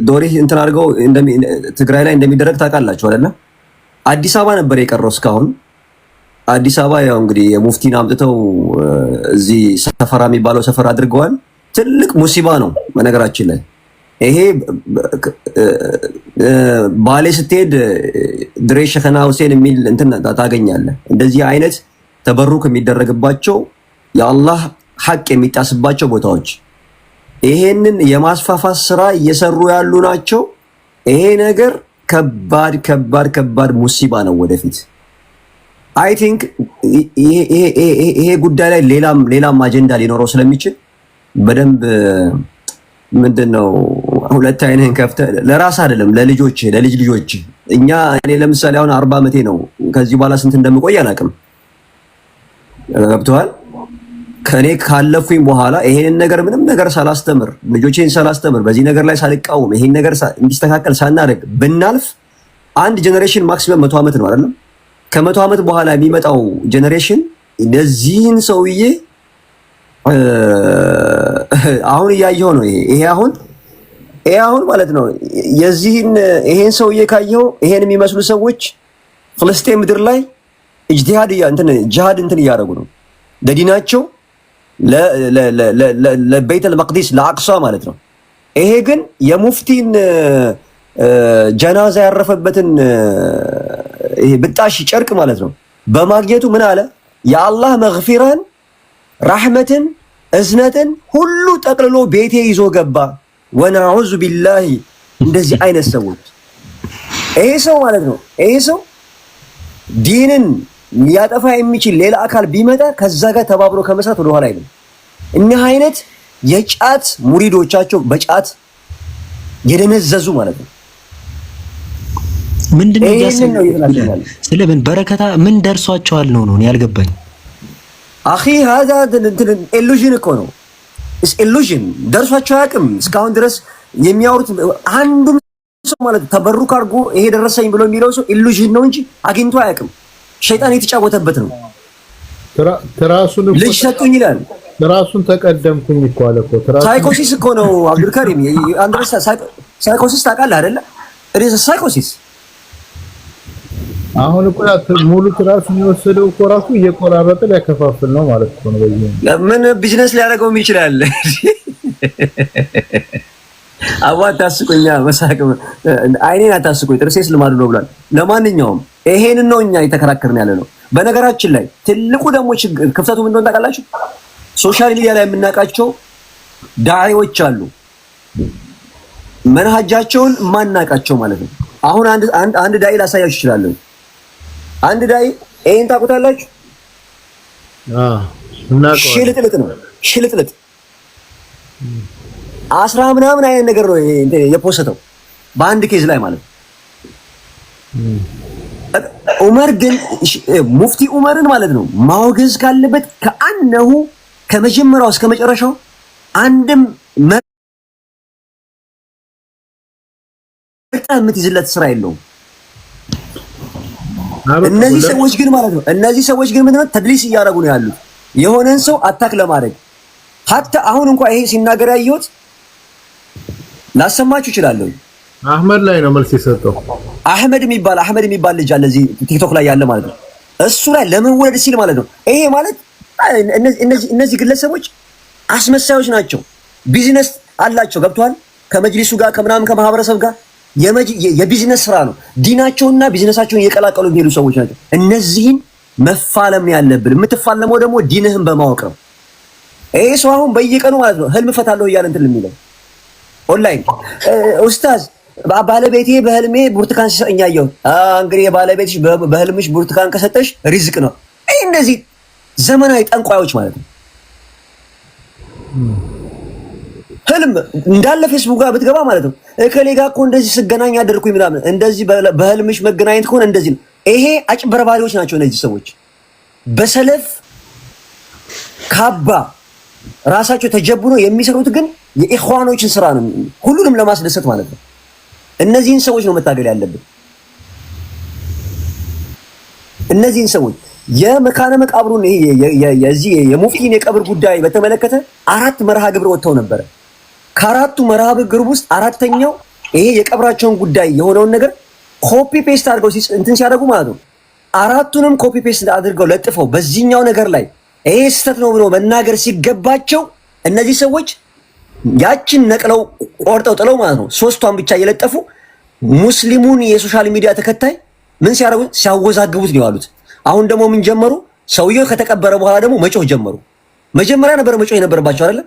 ዶሪ እንትን አድርገው ትግራይ ላይ እንደሚደረግ ታውቃላችሁ አይደለ? አዲስ አበባ ነበር የቀረው እስካሁን። አዲስ አበባ ያው እንግዲህ የሙፍቲን አምጥተው እዚህ ሰፈራ የሚባለው ሰፈር አድርገዋል። ትልቅ ሙሲባ ነው በነገራችን ላይ ይሄ። ባሌ ስትሄድ ድሬ ሸኸና ሁሴን የሚል እንትን ታገኛለህ። እንደዚህ አይነት ተበሩክ የሚደረግባቸው የአላህ ሐቅ የሚጣስባቸው ቦታዎች ይሄንን የማስፋፋት ስራ እየሰሩ ያሉ ናቸው። ይሄ ነገር ከባድ ከባድ ከባድ ሙሲባ ነው ወደፊት። አይ ቲንክ ይሄ ጉዳይ ላይ ሌላም አጀንዳ ሊኖረው ስለሚችል በደንብ ምንድነው ሁለት አይነን ከፍተህ ለራስ አይደለም ለልጅ ልጆች እኔ ለምሳሌ አሁን 40 ዓመቴ ነው። ከዚህ በኋላ ስንት እንደምቆይ አላውቅም። ገብቶሃል? ከኔ ካለፉኝ በኋላ ይሄንን ነገር ምንም ነገር ሳላስተምር ልጆቼን ሳላስተምር በዚህ ነገር ላይ ሳልቃወም ይሄን ነገር እንዲስተካከል ሳናደርግ ብናልፍ አንድ ጀነሬሽን ማክሲመም 100 ዓመት ነው አይደለም? ከ100 ዓመት በኋላ የሚመጣው ጀነሬሽን ለዚህን ሰውዬ አሁን እያየው ነው። ይሄ አሁን ማለት ነው ይሄን ሰውዬ ካየው ይሄን የሚመስሉ ሰዎች ፍልስጤም ምድር ላይ ጂሃድ እያደረጉ ነው ለዲናቸው ለቤተል መቅዲስ ለአቅሷ ማለት ነው። ይሄ ግን የሙፍቲን ጀናዛ ያረፈበትን ይሄ ብጣሽ ጨርቅ ማለት ነው በማግኘቱ ምን አለ? የአላህ መግፊራን ረሕመትን እዝነትን ሁሉ ጠቅልሎ ቤቴ ይዞ ገባ። ወነዑዙ ቢላሂ እንደዚህ አይነት ሰዎች ይሄ ሰው ማለት ነው ይሄ ሰው ዲንን ሊያጠፋ የሚችል ሌላ አካል ቢመጣ ከዛ ጋር ተባብሮ ከመስራት ወደ ኋላ አይደለም። እኒህ አይነት የጫት ሙሪዶቻቸው በጫት የደነዘዙ ማለት ነው። ምንድነው ያሰኛል? ስለምን በረከታ ምን ደርሷቸዋል ነው ያልገባኝ። አኺ هذا ኢሉዥን እኮ ነው። ኢሉዥን ደርሷቸው አያውቅም እስካሁን ድረስ የሚያወሩት አንዱም ሰው ማለት ተበሩክ አድርጎ ይሄ ደረሰኝ ብሎ የሚለው ሰው ኢሉዥን ነው እንጂ አግኝቶ አያውቅም። ሸይጣን የተጫወተበት ነው። ትራሱን ልጅ ሰጡኝ ይላል። ትራሱን ተቀደምኩኝ እኮ አለ እኮ ሳይኮሲስ እኮ ነው አብዱል ከሪም። አንድረስ ሳይኮሲስ ታውቃለህ አይደለ? እዚህ ሳይኮሲስ አሁን እኮ ሙሉ ትራሱን የወሰደው እኮ ራሱ እየቆራረጠ ሊያከፋፍል ነው ማለት እኮ ነው። ምን ቢዝነስ ሊያደርገው ይችላል? አዋት ታስቆኛ መሳቅ አይኔን አታስቆኝ ጥርሴስ ልማዱ ነው ብሏል። ለማንኛውም ይሄንን ነው እኛ እየተከራከርን ያለ ነው። በነገራችን ላይ ትልቁ ደግሞ ክፍተቱ ምን እንደሆነ ታውቃላችሁ? ሶሻል ሚዲያ ላይ የምናውቃቸው ዳዒዎች አሉ መንሃጃቸውን ማናቃቸው ማለት ነው። አሁን አንድ ዳዒ ላሳያችሁ እችላለሁ። አንድ ዳዒ ይሄን ታውቁታላችሁ? ሽልጥልጥ ነው ሽልጥልጥ 10 ምናምን አይነት ነገር ነው የፖስተው በአንድ ኬዝ ላይ ማለት ነው። ዑመር ግን ሙፍቲ ዑመርን ማለት ነው ማወገዝ ካለበት ከአነሁ ከመጀመሪያው እስከ መጨረሻው አንድም የምትይዝለት ስራ የለውም። እነዚህ ሰዎች ግን ማለት ነው ምንድነው ተድሊስ እያደረጉ ነው ያሉት የሆነን ሰው አታክ ለማድረግ ሀታ አሁን እንኳን ይሄ ሲናገር ያየሁት ላሰማችሁ እችላለሁ። አህመድ ላይ ነው መልስ የሰጠው። አህመድ የሚባል ልጅ አለ እዚህ ቲክቶክ ላይ ያለ ማለት ነው። እሱ ላይ ለመወለድ ሲል ማለት ነው ይሄ ማለት እነዚህ ግለሰቦች አስመሳዮች ናቸው። ቢዝነስ አላቸው ገብቷል። ከመጅሊሱ ጋር ከምናምን ከማህበረሰብ ጋር የቢዝነስ ስራ ነው። ዲናቸውና ቢዝነሳቸውን እየቀላቀሉ የሚሄዱ ሰዎች ናቸው። እነዚህን መፋለም ያለብን። የምትፋለመው ደግሞ ዲንህን በማወቅ ነው። ይሄ ሰው አሁን በየቀኑ ማለት ነው ህልም ፈታለሁ እያለ እንትን የሚለው ኦንላይን ኡስታዝ ባለቤቴ በህልሜ ብርቱካን ሲሰጠኝ አየሁ። እንግዲህ ባለቤትሽ በህልምሽ ብርቱካን ከሰጠሽ ሪዝቅ ነው። ይሄ እንደዚህ ዘመናዊ ጠንቋዮች ማለት ነው። ህልም እንዳለ ፌስቡክ ጋር ብትገባ ማለት ነው እከሌ ጋር እኮ እንደዚህ ስገናኝ አደርኩኝ ምናምን እንደዚህ በህልምሽ መገናኘት ከሆነ እንደዚህ ነው። ይሄ አጭበርባሪዎች ናቸው እነዚህ ሰዎች በሰለፍ ካባ ራሳቸው ተጀብኖ የሚሰሩት ግን የኢኽዋኖችን ስራ ነው ሁሉንም ለማስደሰት ማለት ነው። እነዚህን ሰዎች ነው መታገል ያለብን። እነዚህን ሰዎች የመካነ መቃብሩን የዚህ የሙፍቲን የቀብር ጉዳይ በተመለከተ 4 መርሃ ግብር ወጥተው ነበረ ከአራቱ መርሃብ ግሩፕ ውስጥ አራተኛው ይሄ የቀብራቸውን ጉዳይ የሆነውን ነገር ኮፒ ፔስት አድርገው እንትን ሲያደርጉ ማለት ነው። አራቱንም ኮፒ ፔስት አድርገው ለጥፈው በዚህኛው ነገር ላይ ይሄ ስህተት ነው ብሎ መናገር ሲገባቸው እነዚህ ሰዎች ያችን ነቅለው ቆርጠው ጥለው ማለት ነው። ሶስቷን ብቻ እየለጠፉ ሙስሊሙን የሶሻል ሚዲያ ተከታይ ምን ሲያደርጉ ሲያወዛግቡት ነው ያሉት። አሁን ደግሞ ምን ጀመሩ? ሰውየው ከተቀበረ በኋላ ደግሞ መጮህ ጀመሩ። መጀመሪያ ነበር መጮህ የነበረባቸው አይደለም?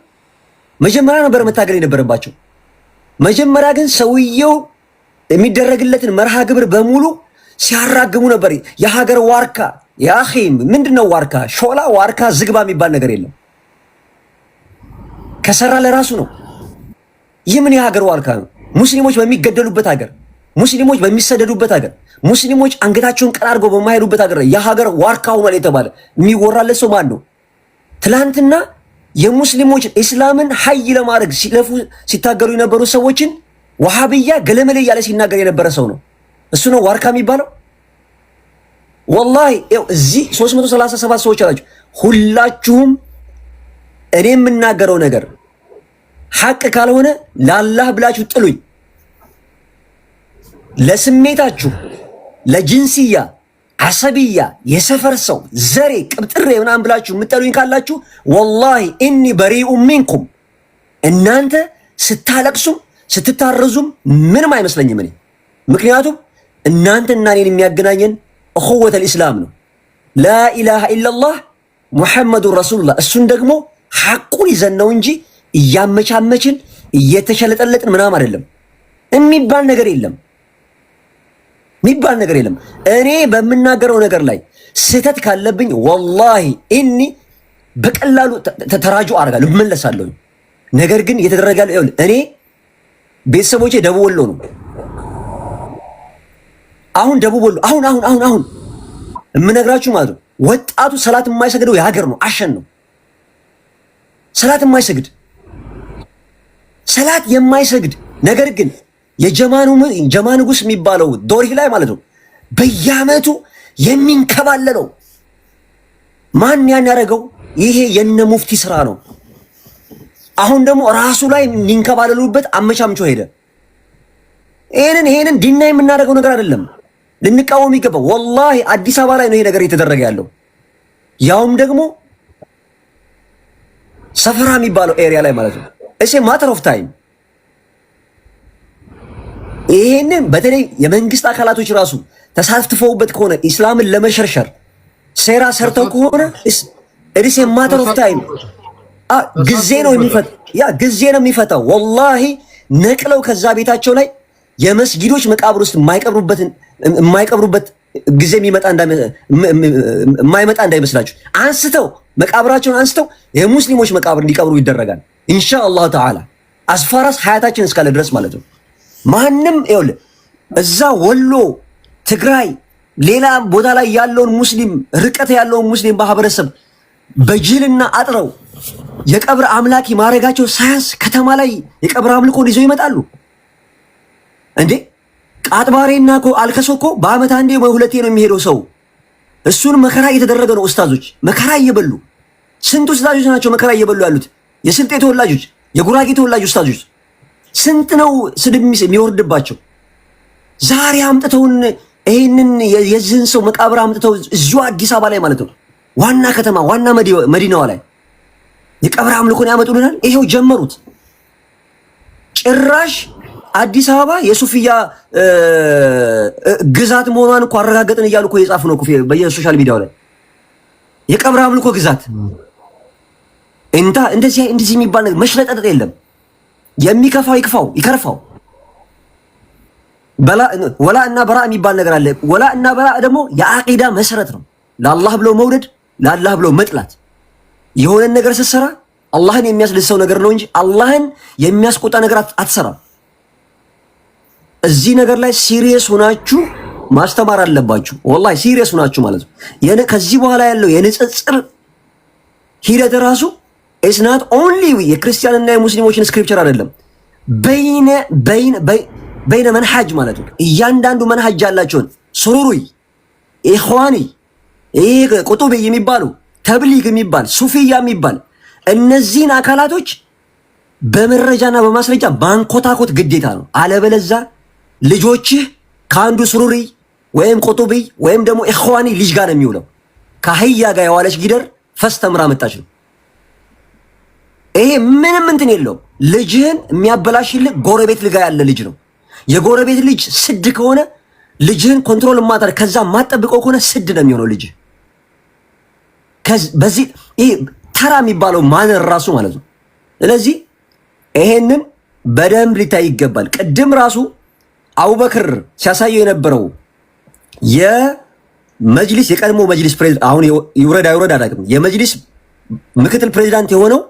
መጀመሪያ ነበር መታገል የነበረባቸው። መጀመሪያ ግን ሰውየው የሚደረግለትን መርሃ ግብር በሙሉ ሲያራግሙ ነበር። የሀገር ዋርካ ያኺም ምንድነው ዋርካ? ሾላ ዋርካ ዝግባ የሚባል ነገር የለም። ከሰራ ለራሱ ነው። ይህ ምን የሀገር ዋርካ ነው? ሙስሊሞች በሚገደሉበት ሀገር፣ ሙስሊሞች በሚሰደዱበት ሀገር፣ ሙስሊሞች አንገታቸውን ቀና አድርገው በማይሄዱበት ሀገር የሀገር ዋርካ ሆኗል የተባለ የሚወራለት ሰው ማን ነው? ትላንትና የሙስሊሞች እስላምን ሀይ ለማድረግ ሲለፉ ሲታገሉ የነበሩ ሰዎችን ወሃብያ ገለመሌ እያለ ሲናገር የነበረ ሰው ነው። እሱ ነው ዋርካ የሚባለው። ወላሂ እዚህ 337 ሰዎች አላችሁ። ሁላችሁም እኔ የምናገረው ነገር ሐቅ ካልሆነ ለአላህ ብላችሁ ጥሉኝ። ለስሜታችሁ ለጅንስያ አሰብያ የሰፈር ሰው ዘሬ ቅብጥሬ ምናምን ብላችሁ የምትጠሉኝ ካላችሁ ወላሂ ኢኒ በሪኡ ሚንኩም። እናንተ ስታለቅሱም ስትታረዙም ምንም አይመስለኝም እኔ። ምክንያቱም እናንተና እኔን የሚያገናኘን እኹወተል ኢስላም ነው። ላኢላሃ ኢለላህ ሙሐመዱን ረሱሉላህ። እሱን ደግሞ ሐቁን ይዘን ነው እንጂ እያመቻመችን እየተሸለጠለጥን ምናምን አይደለም። የሚባል ነገር የለም፣ የሚባል ነገር የለም። እኔ በምናገረው ነገር ላይ ስህተት ካለብኝ ወላሂ ኢኒ በቀላሉ ተራጁ አደርጋለሁ፣ እመለሳለሁ። ነገር ግን እየተደረገ ያለው እኔ ቤተሰቦቼ ደቡብ ወሎ ነው። አሁን ደቡብ ወሎ አሁን የምነግራችሁ ማለት ነው ወጣቱ ሰላት የማይሰግደው የሀገር ነው አሸን ነው። ሰላት የማይሰግድ ነገር ግን የጀማ ንጉስ የሚባለው ዶርሂ ላይ ማለት ነው በየዓመቱ የሚንከባለለው ማን ያን ያደረገው? ይሄ የነ ሙፍቲ ስራ ነው። አሁን ደግሞ ራሱ ላይ የሚንከባለሉበት አመቻምቾ ሄደ። ይሄንን ዲና የምናደርገው ነገር አይደለም፣ ልንቃወም ይገባል። ወላሂ አዲስ አበባ ላይ ነው ይሄ ነገር እየተደረገ ያለው፣ ያውም ደግሞ ሰፈራ የሚባለው ኤሪያ ላይ ማለት ነው። እሺ ማተር ኦፍ ታይም። ይሄንን በተለይ የመንግስት አካላቶች ራሱ ተሳትፈውበት ከሆነ ኢስላምን ለመሸርሸር ሴራ ሰርተው ከሆነ እዲስ ማተር ኦፍ ታይም ጊዜ ነው የሚፈታው። ወላሂ ነቅለው ከዛ ቤታቸው ላይ የመስጊዶች መቃብር ውስጥ የማይቀብሩበት ጊዜ የማይመጣ እንዳይመስላችሁ አንስተው መቃብራቸውን አንስተው የሙስሊሞች መቃብር እንዲቀብሩ ይደረጋል ኢንሻአላህ ተዓላ አስፋራስ ሀያታችን እስካለ ድረስ ማለት ነው። ማንም ይኸውልህ እዛ ወሎ፣ ትግራይ፣ ሌላ ቦታ ላይ ያለውን ሙስሊም ርቀት ያለውን ሙስሊም ማህበረሰብ በጅልና አጥረው የቀብር አምላኪ ማድረጋቸው ሳያንስ ከተማ ላይ የቀብር አምልኮን ይዘው ይመጣሉ እንዴ! ቃጥባሬና እኮ አልከሶ እኮ በአመት አንዴ ወይ ሁለቴ ነው የሚሄደው ሰው። እሱን መከራ እየተደረገ ነው። ኡስታዞች መከራ እየበሉ ስንት ኡስታዞች ናቸው መከራ እየበሉ ያሉት? የስልጤ ተወላጆች፣ የጉራጌ ተወላጅ ኡስታዞች ስንት ነው ስድብ የሚወርድባቸው? ዛሬ አምጥተውን ይሄንን የዚህን ሰው መቃብር አምጥተው እዚሁ አዲስ አበባ ላይ ማለት ነው ዋና ከተማ ዋና መዲናዋ ላይ የቀብር አምልኮን ያመጡልናል። ይሄው ጀመሩት። ጭራሽ አዲስ አበባ የሱፊያ ግዛት መሆኗን እኮ አረጋገጥን እያሉ እኮ የጻፉ ነው በየሶሻል ሚዲያው ላይ የቀብር አምልኮ ግዛት። እንደዚህ የሚባል ነገር መሽለጠጥ የለም። የሚከፋው ይክፋው ይከርፋው። ወላ እና በራ የሚባል ነገር አለ። ወላ እና በራ ደግሞ የአቂዳ መሰረት ነው። ለአላህ ብሎ መውደድ፣ ለአላህ ብሎ መጥላት። የሆነ ነገር ስትሰራ አላህን የሚያስደስተው ነገር ነው እንጂ አላህን የሚያስቆጣ ነገር አትሰራም። እዚህ ነገር ላይ ሲሪየስ ሆናችሁ ማስተማር አለባችሁ። ወላሂ ሲሪየስ ሆናችሁ ማለት ነው። ከዚህ በኋላ ያለው የንጽጽር ሂደት ራሱ ኢትስ ናት ኦንሊ የክርስቲያንና የሙስሊሞችን ስክሪፕቸር አይደለም፣ በይነ መንሐጅ ማለት ነው። እያንዳንዱ መንሐጅ ያላቸውን ሱሩሩይ፣ ኢኽዋኒ፣ ቁጡቢ የሚባሉ ተብሊግ የሚባል ሱፊያ የሚባል እነዚህን አካላቶች በመረጃና በማስረጃ ማንኮታኮት ግዴታ ነው። አለበለዛ ልጆችህ ከአንዱ ሱሩሪ ወይም ቁጡቢ ወይም ደግሞ ኢኽዋኒ ልጅ ጋር ነው የሚውለው። ከአህያ ጋር የዋለች ጊደር ፈስ ተምራ መጣች ነው። ይሄ ምንም እንትን የለውም። ልጅህን የሚያበላሽልህ ጎረቤት ልጋ ያለ ልጅ ነው። የጎረቤት ልጅ ስድ ከሆነ ልጅህን ኮንትሮል ማድረግ ከዛ ማጠብቀው ከሆነ ስድ ነው የሚሆነው ልጅ። በዚህ ይሄ ተራ የሚባለው ማነር ራሱ ማለት ነው። ስለዚህ ይሄንን በደንብ ሊታይ ይገባል። ቅድም ራሱ አቡበክር ሲያሳየው የነበረው የመጅሊስ የቀድሞ መጅሊስ ፕሬዝዳንት አሁን ይውረድ አይውረድ አላውቅም። የመጅሊስ ምክትል ፕሬዝዳንት የሆነው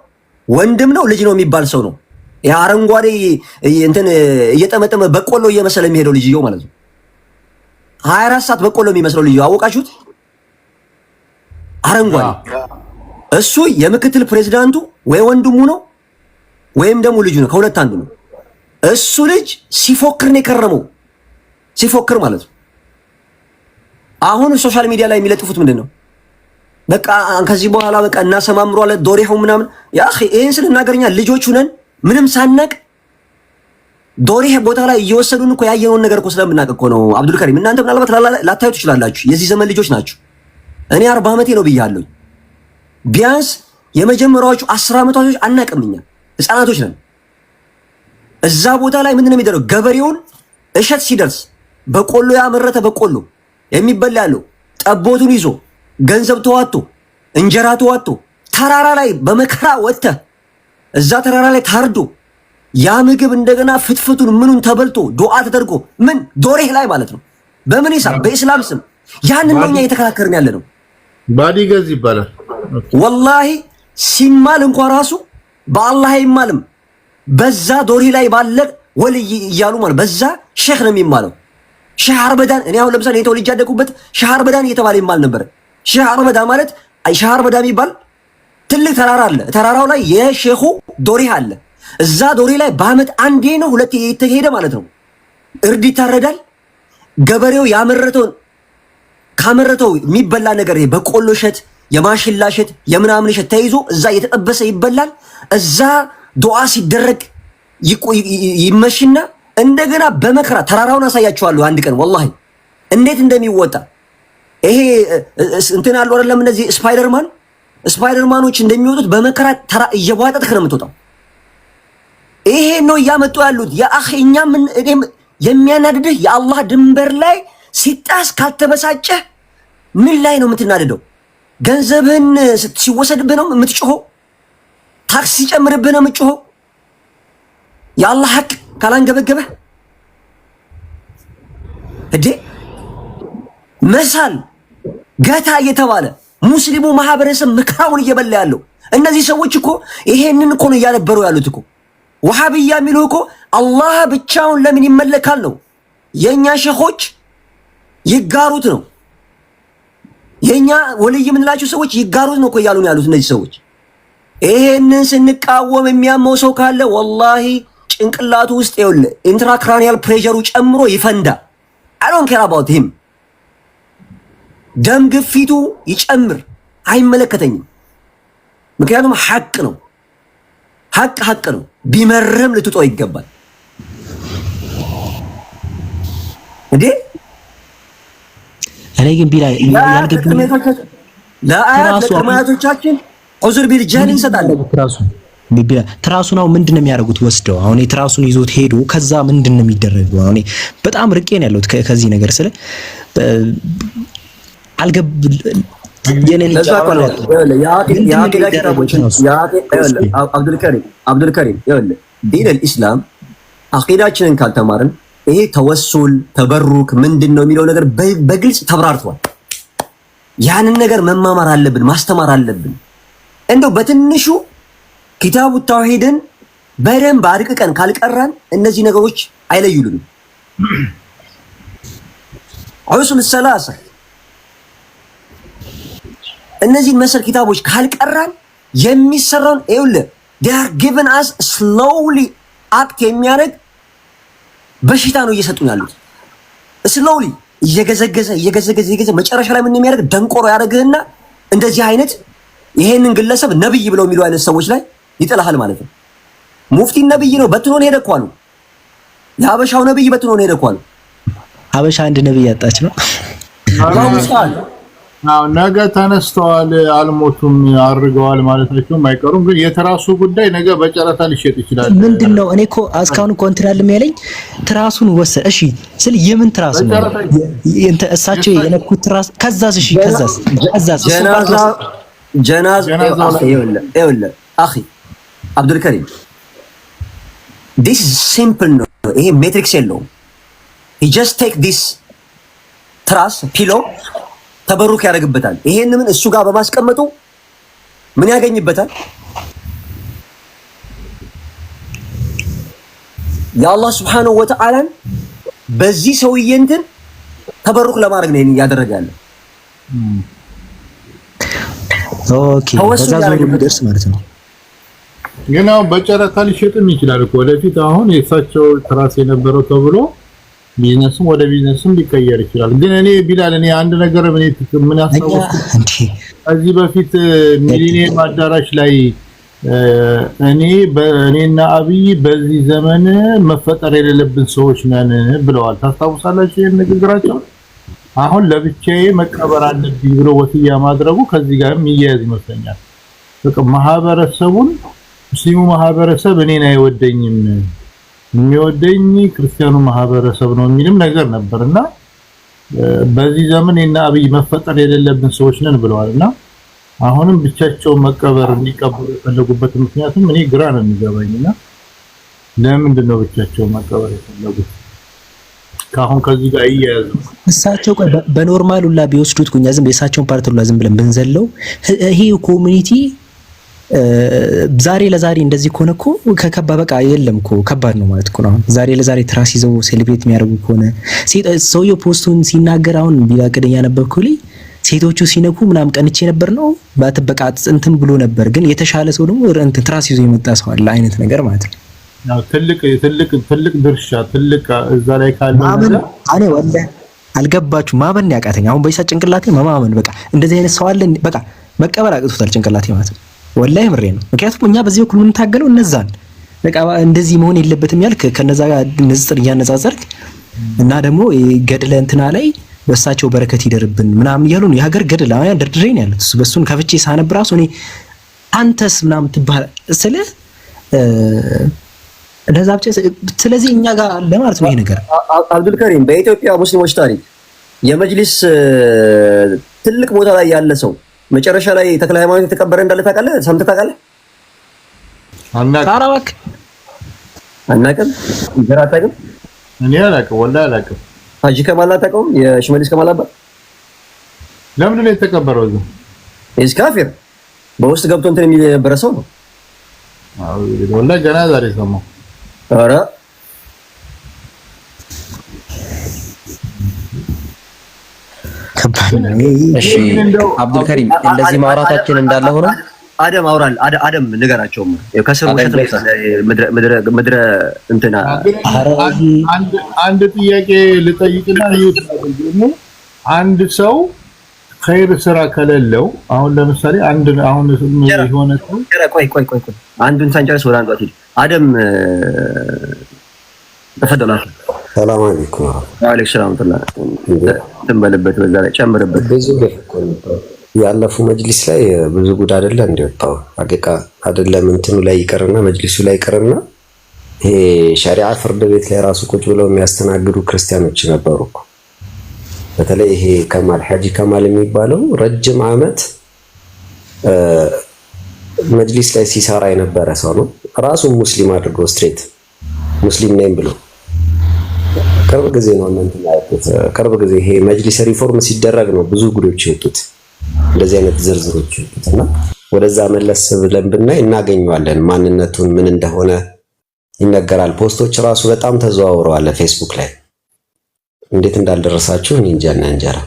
ወንድም ነው ልጅ ነው የሚባል ሰው ነው። ያ አረንጓዴ እንትን እየጠመጠመ በቆሎ እየመሰለ የሚሄደው ልጅየው ማለት ነው። 24 ሰዓት በቆሎ የሚመስለው ልጅየው አወቃችሁት? አረንጓዴ እሱ የምክትል ፕሬዝዳንቱ ወይ ወንድሙ ነው ወይም ደግሞ ልጁ ነው። ከሁለት አንዱ ነው። እሱ ልጅ ሲፎክር ነው የከረመው። ሲፎክር ማለት ነው። አሁን ሶሻል ሚዲያ ላይ የሚለጥፉት ምንድን ነው? በቃ ከዚህ በኋላ በቃ እናሰማምሯለን ዶሪሁ ምናምን። ያ አኺ ይሄን ስንናገርኛ ልጆች ሁነን ምንም ሳናቅ ዶሪህ ቦታ ላይ እየወሰዱን እኮ ያየነውን ነገር እኮ ስለምናውቅ እኮ ነው። አብዱል ከሪም እናንተ ምናልባት ላታዩ ትችላላችሁ። የዚህ ዘመን ልጆች ናችሁ። እኔ 40 ዓመቴ ነው ብያለሁ። ቢያንስ የመጀመሪያዎቹ 10 ዓመታቶች አናቅም። እኛ ህፃናቶች ነን። እዛ ቦታ ላይ ምንድነው የሚደረገው? ገበሬውን እሸት ሲደርስ በቆሎ ያመረተ በቆሎ የሚበላ ያለው ጠቦቱን ይዞ ገንዘብ ተዋጥቶ እንጀራ ተዋጥቶ ተራራ ላይ በመከራ ወጥተህ እዛ ተራራ ላይ ታርዶ ያ ምግብ እንደገና ፍትፍቱን ምኑን ተበልቶ ዱዓ ተደርጎ ምን ዶሬህ ላይ ማለት ነው። በምን ሂሳብ? በእስላም ስም ያንን ነው እኛ እየተከራከርን ያለ ነው። ባዲ ገዝ ይባላል። ወላሂ ሲማል እንኳን ራሱ በአላህ አይማልም። በዛ ዶሪ ላይ ባለ ወልይ እያሉ ማለት በዛ ሼክ ነው የሚማለው። ሼህ አርበዳን እኔ አሁን ለምሳሌ የተወልጄ ያደኩበት ሼህ አርበዳን እየተባለ ይማል ነበር። ሼህ አርበዳ ማለት ሼህ አርበዳ የሚባል ትልቅ ተራራ አለ። ተራራው ላይ የሼኹ ዶሪ አለ። እዛ ዶሪ ላይ በአመት አንዴ ነው ሁለቴ የተሄደ ማለት ነው። እርድ ይታረዳል። ገበሬው ያመረተውን ካመረተው የሚበላ ነገር በቆሎ እሸት፣ የማሽላ እሸት፣ የምናምን እሸት ተይዞ እዛ እየተጠበሰ ይበላል። እዛ ዱዓ ሲደረግ ይመሽና እንደገና በመከራ ተራራውን አሳያችኋለሁ አንድ ቀን ወላሂ እንዴት እንደሚወጣ። ይሄ እንትን አለው አይደለም እነዚህ ስፓይደርማኖች እንደሚወጡት በመከራ ተራ እየቧጠጥክ ነው የምትወጣው። ይሄ ነው እያመጡ ያሉት። የአኺኛ ምን እኔም የሚያናድድህ የአላህ ድንበር ላይ ሲጣስ ካልተበሳጨህ ምን ላይ ነው የምትናደደው? ገንዘብህን ሲወሰድብህ ነው የምትጮኸው? ታክስ ሲጨምርብህ ነው የምትጮኸው? የአላህ ሐቅ ካላንገበገበህ እዴ መሳል ገታ እየተባለ ሙስሊሙ ማህበረሰብ ምክራውን እየበላ ያለው እነዚህ ሰዎች እኮ ይሄንን እኮ ነው እያነበሩ ያሉት እኮ። ወሃብያ የሚለው እኮ አላህ ብቻውን ለምን ይመለካል ነው። የኛ ሸኾች ይጋሩት ነው። የኛ ወልይ የምንላቸው ሰዎች ይጋሩት ነው እኮ እያሉ ነው ያሉት እነዚህ ሰዎች። ይሄንን ስንቃወም የሚያመው ሰው ካለ ወላሂ ጭንቅላቱ ውስጥ ይኸውልህ ኢንትራክራኒያል ፕሬሸሩ ጨምሮ ይፈንዳ። አይ ዶንት ኬር አባውት ሂም። ደም ግፊቱ ይጨምር፣ አይመለከተኝም። ምክንያቱም ሐቅ ነው። ሐቅ ነው። ቢመርም ልትጦ ይገባል እንዴ። እኔ ግን ቢላይ ያልገባኝ ለአያቶቻችን ዑዝር ቢልጃህል እንሰጣለን። ትራሱን አሁን ምንድን ነው የሚያደርጉት? ወስደው አሁን ትራሱን ይዞት ሄዶ ከዛ ምንድን ነው የሚደረገው? አሁን በጣም ርቄ ነው ያለሁት ከዚህ ነገር ስለ አብዱልከሪም ዲን አልኢስላም አቂዳችንን ካልተማርን ይሄ ተወሱል ተበሩክ ምንድን ነው የሚለው ነገር በግልጽ ተብራርቷል። ያንን ነገር መማማር አለብን፣ ማስተማር አለብን። እንደው በትንሹ ኪታቡ ተውሂድን በደንብ አድቅቀን ካልቀራን እነዚህ ነገሮች አይለዩልንም። ዑሱል ሰላሳ እነዚህ መሰል ኪታቦች ካልቀራን የሚሰራውን ይኸውልህ they are given us slowly አክት የሚያደርግ በሽታ ነው እየሰጡን ያሉት። ስሎሊ እየገዘገዘ መጨረሻ ላይ ምን የሚያደርግ ደንቆሮ ያደርግህና እንደዚህ አይነት ይሄንን ግለሰብ ነብይ ብለው የሚሉ አይነት ሰዎች ላይ ይጥልሃል ማለት ነው። ሙፍቲ ነብይ ነው በትኖን ሄደ እኮ አሉ። የሀበሻው ነብይ በትኖን ሄደ እኮ አሉ። ሀበሻ አንድ ነብይ ያጣች ነው። አዎ ነገ ተነስተዋል፣ አልሞቱም፣ አርገዋል ማለታቸውም አይቀሩም። ግን የተራሱ ጉዳይ ነገ በጨረታ ሊሸጥ ይችላል። ምንድነው? እኔ እኮ እስካሁን እኮ እንትን ያለም ያለኝ ትራሱን ወሰደ። እሺ ስለ የምን ትራስ ነው እንተ እሳቸው የነኩት ትራስ? ከዛስ? እሺ ከዛስ ጀናዛ ይኸውልህ አኺ አብዱልከሪም this is simple ነው። ይሄ ሜትሪክስ የለውም። he just take this ትራስ ፒሎ ተበሩክ ያደርግበታል። ይሄንን እሱ ጋር በማስቀመጡ ምን ያገኝበታል? የአላህ Subhanahu Wa Ta'ala በዚህ ሰውዬ እንትን ተበሩክ ለማድረግ ነው ያደረገ ያለው። ኦኬ በዛ ዞር የሚደርስ ማለት ነው። ግን አሁን በጨረታ ሊሸጥም ይችላል እኮ ወደፊት። አሁን የእሳቸው ትራስ የነበረው ተብሎ ቢዝነስም ወደ ቢዝነስም ሊቀየር ይችላል። ግን እኔ ቢላል እኔ አንድ ነገር ምን አስታውስኩ፣ ከዚህ በፊት ሚሊኒየም አዳራሽ ላይ እኔና አብይ በዚህ ዘመን መፈጠር የሌለብን ሰዎች ነን ብለዋል። ታስታውሳላችሁ ይሄን ንግግራቸው? አሁን ለብቻዬ መቀበር አለብኝ ብሎ ወሲያ ማድረጉ ከዚህ ጋርም ይያያዝ ይመስለኛል። በቃ ማህበረሰቡን ሙስሊሙ ማህበረሰብ እኔን አይወደኝም፣ የሚወደኝ ክርስቲያኑ ማህበረሰብ ነው የሚልም ነገር ነበርና በዚህ ዘመን እና አብይ መፈጠር የሌለብን ሰዎች ነን ብለዋልና አሁንም ብቻቸውን መቀበር እንዲቀበሉ የፈለጉበት ምክንያቱም እኔ ግራ ነው የሚገባኝና ለምንድን ነው ብቻቸውን መቀበር የፈለጉት? ካሁን ከዚህ ጋር ይያያዝ እሳቸው በኖርማል ሁላ ቢወስዱት ኩኛ ዝም በእሳቸውን ፓርት ሁላ ዝም ብለን ብንዘለው ይሄ ኮሚኒቲ ዛሬ ለዛሬ እንደዚህ ከሆነ እኮ ከከባ በቃ የለም እኮ ከባድ ነው ማለት እኮ ነው። ዛሬ ለዛሬ ትራስ ይዘው ሴሌብሬት የሚያደርጉ ከሆነ ሰውየው ፖስቱን ሲናገር አሁን ቢላቀደኛ ነበርኩልኝ ሴቶቹ ሲነኩ ምናምን ቀንቼ ነበር ነው በቃ እንትን ብሎ ነበር። ግን የተሻለ ሰው ደግሞ እንትን ትራስ ይዞ የመጣ ሰው አለ አይነት ነገር ማለት ነው። ያው ትልቅ ድርሻ ትልቅ እዛ ላይ ካለ ማመን እኔ ወላሂ አልገባችሁ ማመን ያቃተኝ አሁን በይሳ ጭንቅላቴ ማመን በቃ እንደዚህ አይነት ሰው አለ በቃ መቀበል አቅቶታል ጭንቅላቴ ማለት ነው። ወላሂ ምሬ ነው። ምክንያቱም እኛ በዚህ በኩል ምን ታገለው እነዛን በቃ እንደዚህ መሆን የለበትም ያልክ ከነዛ ጋር ንጽጽር እያነጻጸርክ እና ደግሞ ገድለ እንትና ላይ በእሳቸው በረከት ይደርብን ምናምን እያሉ ነው የሀገር ገድል አሁን ደርድሬን ያሉት በሱን ከፍቼ ሳነብ ራሱ እኔ አንተስ ምናምን ትባል ስለ እንደዛ ብቻ ስለዚህ እኛ ጋር ለማለት ነው ይሄ ነገር። አብዱልከሪም በኢትዮጵያ ሙስሊሞች ታሪክ የመጅሊስ ትልቅ ቦታ ላይ ያለ ሰው መጨረሻ ላይ ተክለ ሃይማኖት የተቀበረ እንዳለ ታውቃለህ? ሰምተህ ታውቃለህ? አናውቅም። ይገራታቅም እኔ አላውቅም፣ ወላሂ አላውቅም። ሀጂ ከማል አታውቀውም? የሽመልስ ከማል አባት ለምንድን ነው የተቀበረው? እዚህ ካፊር በውስጥ ገብቶ እንትን የሚል የነበረ ሰው ነው። አዎ ወላሂ ገና ዛሬ ሰማሁ። ኧረ እሺ አብዱልከሪም እንደዚህ ማውራታችን እንዳለ ሆኖ አደም አውራል አደም ንገራቸውም ከስሩ ምድረ እንትና አንድ ጥያቄ ልጠይቅና አንድ ሰው ኸይር ስራ ከሌለው አሁን ለምሳሌ አሁን የሆነ ሰው ቆይ አንዱን ሳንጨርስ ወደ አንዱ አትሄድ። አደም ተፈደሉ። ሰላም አለይኩም ወአለይኩም ሰላም ትንበልበት በዛ ላይ ጨምርበት። ብዙ ያለፉ መጅሊስ ላይ ብዙ ጉድ አይደለ እንደወጣው ሀቂቃ አይደለም እንትኑ ላይ ይቀርና መጅሊሱ ላይ ይቀርና ይሄ ሸሪዓ ፍርድ ቤት ላይ ራሱ ቁጭ ብለው የሚያስተናግዱ ክርስቲያኖች ነበሩ እኮ። በተለይ ይሄ ከማል ሐጂ ከማል የሚባለው ረጅም ዓመት መጅሊስ ላይ ሲሰራ የነበረ ሰው ነው። ራሱን ሙስሊም አድርጎ ስትሬት ሙስሊም ነኝ ብሎ ቅርብ ጊዜ ነው እንትን ያሉት። ቅርብ ጊዜ ይሄ መጅሊስ ሪፎርም ሲደረግ ነው ብዙ ጉዶች የወጡት እንደዚህ አይነት ዝርዝሮች የወጡትና ወደዛ መለስ ብለን ብናይ እናገኘዋለን። ማንነቱን ምን እንደሆነ ይነገራል። ፖስቶች ራሱ በጣም ተዘዋውረዋል ፌስቡክ ላይ። እንዴት እንዳልደረሳችሁ እኔ እንጃና እንጀራ።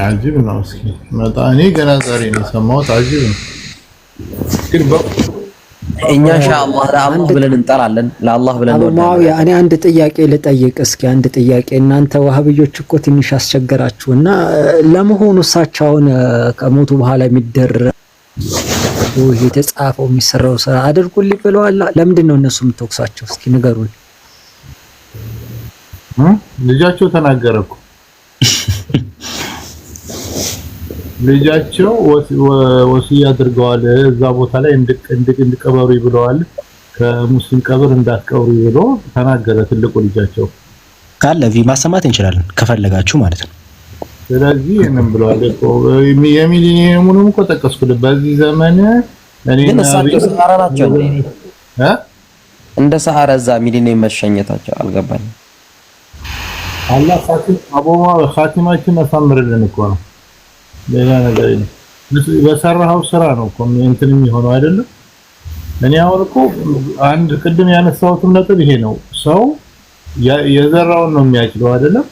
አጂብ ነው። እስኪ መጣ እኔ ገና ዛሬ ነው የሰማሁት። አጂብ ነው ግን እኛ ኢንሻአላህ ለአላህ ብለን እንጠራለን። ለአላህ ብለን ነው። ሙአዊያ እኔ አንድ ጥያቄ ልጠይቅ እስኪ አንድ ጥያቄ። እናንተ ወሃብዮች እኮ ትንሽ አስቸገራችሁና ለመሆኑ እሳቸውን ከሞቱ በኋላ የሚደረግ የተጻፈው የሚሰራው ስራ አድርጉልኝ ብለዋል። ለምንድን ነው እነሱ የምትወቅሳቸው? እስኪ ንገሩን። ልጃቸው ተናገረ እኮ ልጃቸው ወሲያ አድርገዋል። እዛ ቦታ ላይ እንድቀበሩ ብለዋል። ከሙስሊም ቀብር እንዳትቀብሩ ብሎ ተናገረ። ትልቁ ልጃቸው ካለ ማሰማት እንችላለን ከፈለጋችሁ ማለት ነው። ስለዚህ እንም ብለዋል እኮ የሚሊኒየሙንም እኮ ጠቀስኩልህ። በዚህ ዘመን ግን እሳቸው ሰዓራ ናቸው እንደ ሰዓራ እዛ ሚሊኒየም መሸኘታቸው አልገባኝም። አላህ ኻቲማችን አሳምርልን እኮ ነው። ሌላ ነገር የለም። በሰራው ስራ ነው እኮ እንትን የሚሆነው አይደለም። እኔ አሁን እኮ አንድ ቅድም ያነሳሁትም ነጥብ ይሄ ነው። ሰው የዘራውን ነው የሚያጭደው አይደለም።